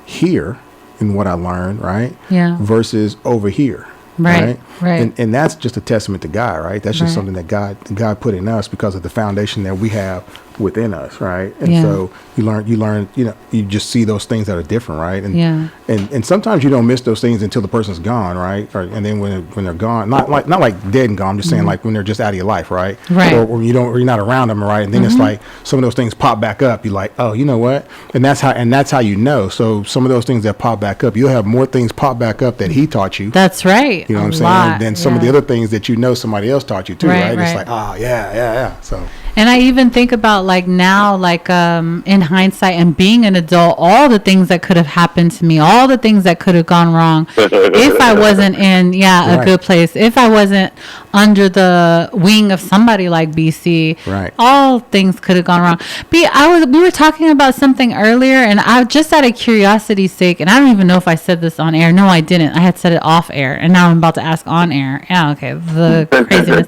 Speaker 2: here in what I learned, right?
Speaker 1: Yeah.
Speaker 2: Versus over here.
Speaker 1: Right, right.
Speaker 2: And that's just a testament to God, right? That's just
Speaker 1: Right.
Speaker 2: something that God put in us because of the foundation that we have within us, right? And
Speaker 1: Yeah.
Speaker 2: so you learn, you know, you just see those things that are different, right? And
Speaker 1: Yeah.
Speaker 2: and sometimes you don't miss those things until the person's gone, right? And then when they're gone, not like dead and gone, I'm just saying like when they're just out of your life, right?
Speaker 1: Right.
Speaker 2: Or when you're not around them, right? And then it's like some of those things pop back up. You're like, oh, you know what? And that's how you know. So some of those things that pop back up, you'll have more things pop back up that he taught you.
Speaker 1: That's right.
Speaker 2: You know what I'm
Speaker 1: A
Speaker 2: saying?
Speaker 1: lot,
Speaker 2: Then some of the
Speaker 1: yeah.
Speaker 2: other things that you know somebody else taught you too,
Speaker 1: Right,
Speaker 2: right? It's
Speaker 1: right.
Speaker 2: like, oh yeah. So
Speaker 1: And I even think about, like, now, like, in hindsight and being an adult, all the things that could have happened to me, all the things that could have gone wrong if I wasn't in, a
Speaker 2: Right.
Speaker 1: good place, if I wasn't under the wing of somebody like BC,
Speaker 2: Right.
Speaker 1: all things could have gone wrong. We were talking about something earlier, and I just out of curiosity's sake, and I don't even know if I said this on air. No, I didn't. I had said it off air, and now I'm about to ask on air. Yeah, okay, the craziness.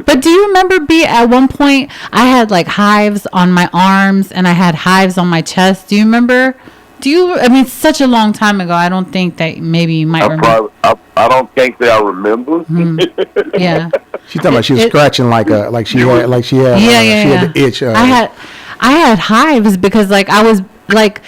Speaker 1: But do you remember, B, at one point I had like hives on my arms and I had hives on my chest? Do you remember? I mean, it's such a long time ago. I don't think that maybe you might remember.
Speaker 3: I don't think that I remember.
Speaker 1: Yeah.
Speaker 2: she's talking about she was
Speaker 1: It-
Speaker 2: scratching like she had
Speaker 1: Yeah.
Speaker 2: the itch.
Speaker 1: I had hives because, like, I was like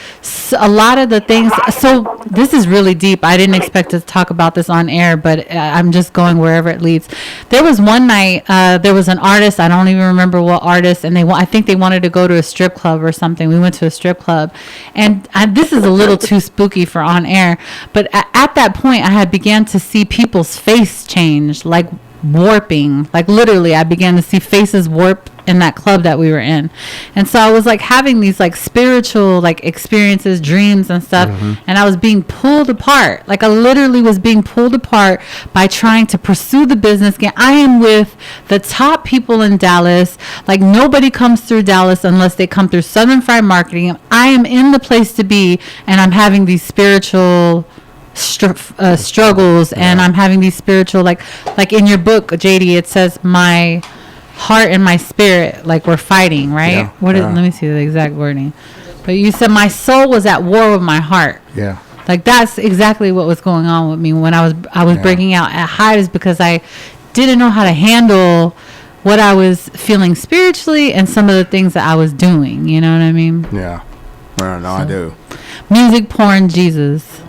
Speaker 1: a lot of the things. So this is really deep. I didn't expect to talk about this on air, but I'm just going wherever it leads. There was one night, there was an artist. I don't even remember what artist, and I think they wanted to go to a strip club or something. We went to a strip club, and this is a little too spooky for on air. But at that point, I had began to see people's face change, like warping, like literally I began to see faces warp in that club that we were in. And so I was like having these like spiritual like experiences, dreams and stuff, and I was being pulled apart. Like I literally was being pulled apart by trying to pursue the business again. I am with the top people in Dallas. Like nobody comes through Dallas unless they come through Southern Fried Marketing. I am in the place to be, and I'm having these spiritual struggles, and I'm having these spiritual like in your book, JD, it says my heart and my spirit like we're fighting, right?
Speaker 2: Yeah,
Speaker 1: Let me see the exact wording. But you said my soul was at war with my heart.
Speaker 2: Yeah.
Speaker 1: Like that's exactly what was going on with me when I was breaking out at hives, because I didn't know how to handle what I was feeling spiritually and some of the things that I was doing. You know what I mean?
Speaker 2: Yeah. I do.
Speaker 1: Music, porn, Jesus.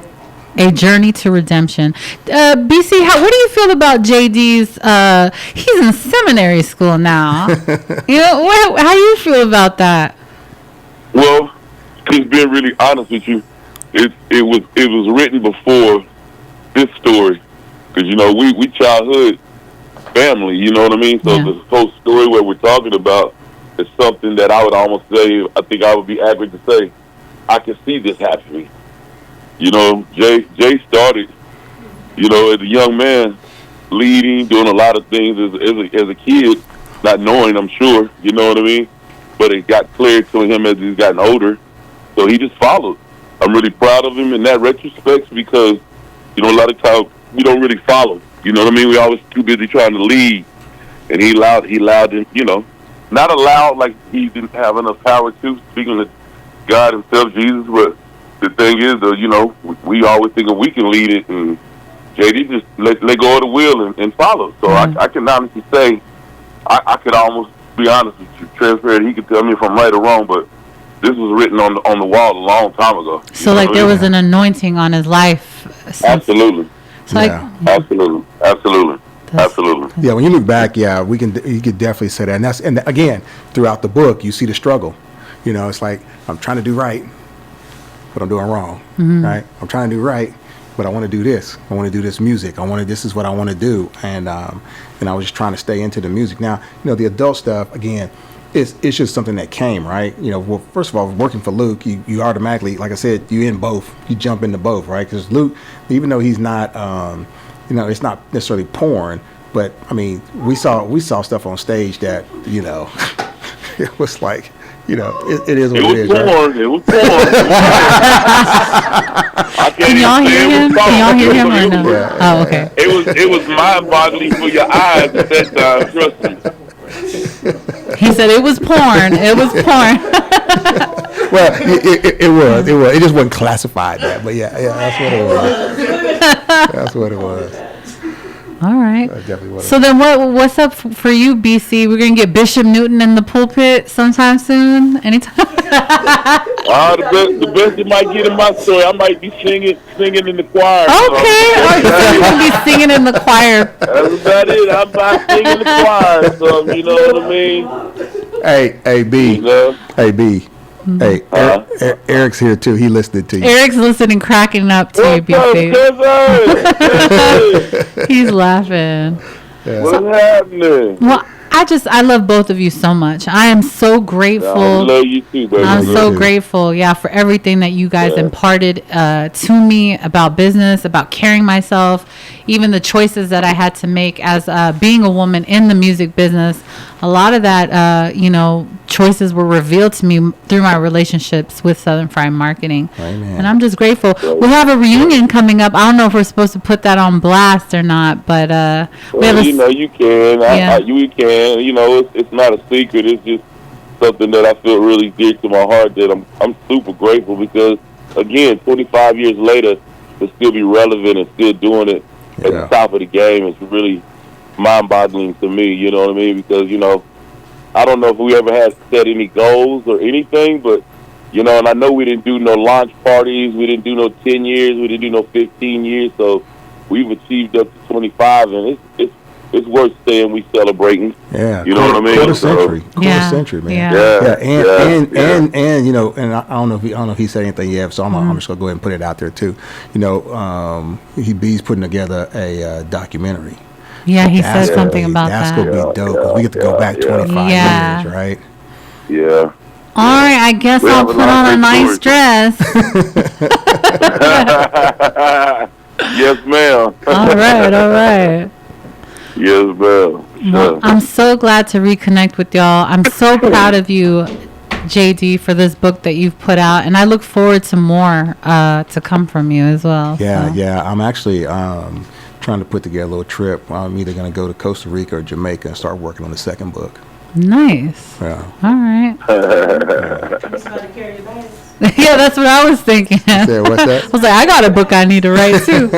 Speaker 1: A Journey to Redemption. BC, what do you feel about JD's? He's in seminary school now. You know, how do you feel about that?
Speaker 3: Well, just being really honest with you, it was written before this story, because you know we childhood family. You know what I mean? So the whole story what we're talking about is something that I would almost say, I think I would be accurate to say, I can see this happening. You know, Jay started, you know, as a young man, leading, doing a lot of things as a kid, not knowing, I'm sure, you know what I mean? But it got clear to him as he's gotten older, so he just followed. I'm really proud of him in that retrospect, because, you know, a lot of times we don't really follow. You know what I mean? We're always too busy trying to lead, and he allowed him, you know, not allowed like he didn't have enough power to, speaking to God himself, Jesus, but the thing is, you know, we always think we can lead it, and JD just let go of the wheel and follow. So I can honestly say, I could almost be honest with you, transparent. He could tell me if I'm right or wrong, but this was written on the wall a long time ago.
Speaker 1: So like there was an anointing on his life.
Speaker 3: Absolutely.
Speaker 1: So
Speaker 3: Absolutely.
Speaker 2: Yeah, when you look back, you could definitely say that. And again, throughout the book, you see the struggle. You know, it's like, I'm trying to do right, but I'm doing wrong, right? I'm trying to do right, but I want to do this. I want to do this music. This is what I want to do. And I was just trying to stay into the music. Now, you know, the adult stuff, again, it's just something that came, right? You know, well, first of all, working for Luke, you automatically, like I said, you in both. You jump into both, right? Because Luke, even though he's not, you know, it's not necessarily porn, but, I mean, we saw stuff on stage that, you know, it was like, you know, it is what it is. Right?
Speaker 3: It was porn.
Speaker 1: Can y'all hear him? Can y'all hear him or no?
Speaker 2: Yeah.
Speaker 1: Oh, okay.
Speaker 3: It was mind-boggling for your eyes at that time. Trust me.
Speaker 1: He said it was porn. It was porn.
Speaker 2: Well, it was. It just wasn't classified that, but yeah, that's what it was. That's what it was.
Speaker 1: All right.
Speaker 2: That's definitely what it
Speaker 1: So then what's up for you, BC? We're going to get Bishop Newton in the pulpit sometime soon? Anytime?
Speaker 3: The best you might get in my story, I might be singing in the choir.
Speaker 1: Okay. So you're going to be singing in the choir.
Speaker 3: That's about it. I'm not singing in the choir, so you know what I mean?
Speaker 2: Hey, B.
Speaker 3: You know?
Speaker 2: Hey, B. Hey, Eric's here too. He listened to you.
Speaker 1: Eric's listening, cracking up to you, BC. He's laughing.
Speaker 3: What's happening?
Speaker 1: Well, I love both of you so much. I am so grateful.
Speaker 3: I love you too, baby.
Speaker 1: I'm so grateful, for everything that you guys imparted to me about business, about carrying myself, even the choices that I had to make as being a woman in the music business. A lot of that, choices were revealed to me through my relationships with Southern Fried Marketing.
Speaker 2: Amen.
Speaker 1: And I'm just grateful. We have a reunion coming up. I don't know if we're supposed to put that on blast or not, but we have
Speaker 3: you know, you can. You can. You know, it's not a secret. It's just something that I feel really dear to my heart, that I'm super grateful, because, again, 25 years later, to still be relevant and still doing it at the top of the game is really mind-boggling to me, you know what I mean? Because, you know, I don't know if we ever had set any goals or anything, but You know, and I know we didn't do no launch parties. We didn't do no 10 years. We didn't do no 15 years. So we've achieved up to 25, and it's worth saying we celebrating.
Speaker 2: Yeah,
Speaker 3: You know what I mean?
Speaker 2: Quarter
Speaker 3: So-
Speaker 2: century, quarter
Speaker 1: Yeah.
Speaker 2: century, man.
Speaker 1: Yeah.
Speaker 2: And you know, and I don't know if he said anything yet, so I'm just gonna go ahead and put it out there too. You know, he's putting together a documentary.
Speaker 1: Yeah, he
Speaker 2: That's
Speaker 1: said something about
Speaker 2: that's
Speaker 1: that.
Speaker 2: gonna be dope because we get to go back 25
Speaker 1: Yeah.
Speaker 2: years, right?
Speaker 3: Yeah.
Speaker 1: All right, I guess
Speaker 3: We
Speaker 1: I'll
Speaker 3: have a
Speaker 1: put
Speaker 3: lot
Speaker 1: on
Speaker 3: of
Speaker 1: a
Speaker 3: good
Speaker 1: nice
Speaker 3: stories.
Speaker 1: dress.
Speaker 3: Yes, ma'am.
Speaker 1: All right.
Speaker 3: Yes, ma'am.
Speaker 1: Well,
Speaker 3: Sure.
Speaker 1: I'm so glad to reconnect with y'all. I'm so proud of you, JD, for this book that you've put out, and I look forward to more to come from you as well.
Speaker 2: Yeah,
Speaker 1: so.
Speaker 2: yeah. I'm actually trying to put together a little trip. I'm either gonna go to Costa Rica or Jamaica and start working on the second book.
Speaker 1: Nice.
Speaker 2: Yeah.
Speaker 1: All right.
Speaker 4: Just gotta carry your bags.
Speaker 1: Yeah, that's what I was thinking. I
Speaker 2: Yeah, what's that?
Speaker 1: was like, I got a book I need to write too.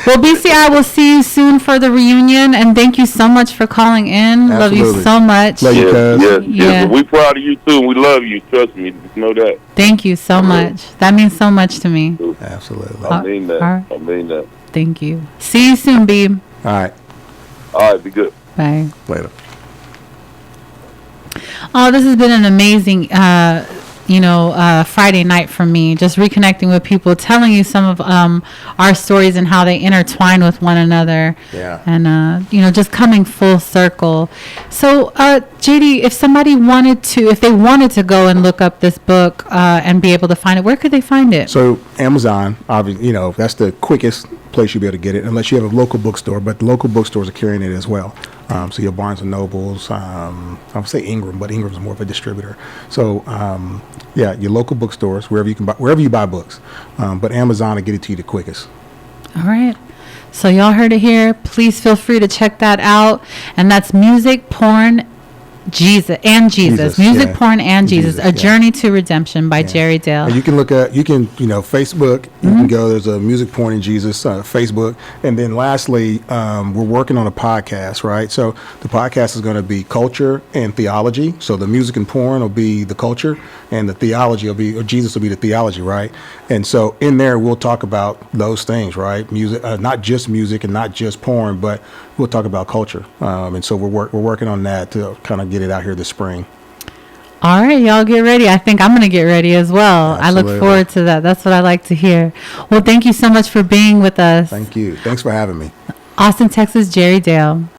Speaker 1: Well, BC, I will see you soon for the reunion, and thank you so much for calling in. Love you
Speaker 2: Absolutely.
Speaker 1: so much.
Speaker 2: Love you.
Speaker 3: Yes,
Speaker 2: Because-
Speaker 3: yes,
Speaker 1: Yeah.
Speaker 3: yes. We proud of you too. And we love you. Trust me. Just know that.
Speaker 1: Thank you so much. That means so much to me.
Speaker 2: Absolutely.
Speaker 3: I mean that.
Speaker 1: Alright.
Speaker 3: I mean that.
Speaker 1: Thank you. See you soon, Beeb.
Speaker 2: All right.
Speaker 3: All right. Be good.
Speaker 1: Bye.
Speaker 2: Later.
Speaker 1: Oh, this has been an amazing, Friday night for me. Just reconnecting with people, telling you some of our stories and how they intertwine with one another.
Speaker 2: Yeah.
Speaker 1: And, just coming full circle. So, JD, if they wanted to go and look up this book and be able to find it, where could they find it?
Speaker 2: So Amazon, obviously, that's the quickest place you'll be able to get it, unless you have a local bookstore. But the local bookstores are carrying it as well. So your Barnes and Nobles, I would say Ingram, but Ingram's more of a distributor. So your local bookstores, wherever you buy books. But Amazon will get it to you the quickest.
Speaker 1: All right. So y'all heard it here. Please feel free to check that out. And that's Music, Porn, Jesus.
Speaker 2: Jesus,
Speaker 1: Music,
Speaker 2: yeah.
Speaker 1: Porn, and Jesus.
Speaker 2: Jesus,
Speaker 1: A
Speaker 2: yeah.
Speaker 1: Journey to Redemption by Jerry Dale.
Speaker 2: And you can look at, Facebook, you can go, there's a Music, Porn, and Jesus Facebook. And then lastly, we're working on a podcast, right? So the podcast is going to be culture and theology. So the music and porn will be the culture, and the theology will be, or Jesus will be the theology, right? And so in there, we'll talk about those things, right? Music, not just music and not just porn, but we'll talk about culture. And so we're working on that to kind of get it out here this spring.
Speaker 1: All right, y'all get ready. I think I'm going to get ready as well. I
Speaker 2: Absolutely.
Speaker 1: look forward to that. That's what I like to hear. Well, thank you so much for being with us.
Speaker 2: Thank you. Thanks for having me.
Speaker 1: Austin, Texas, Jerry Dale.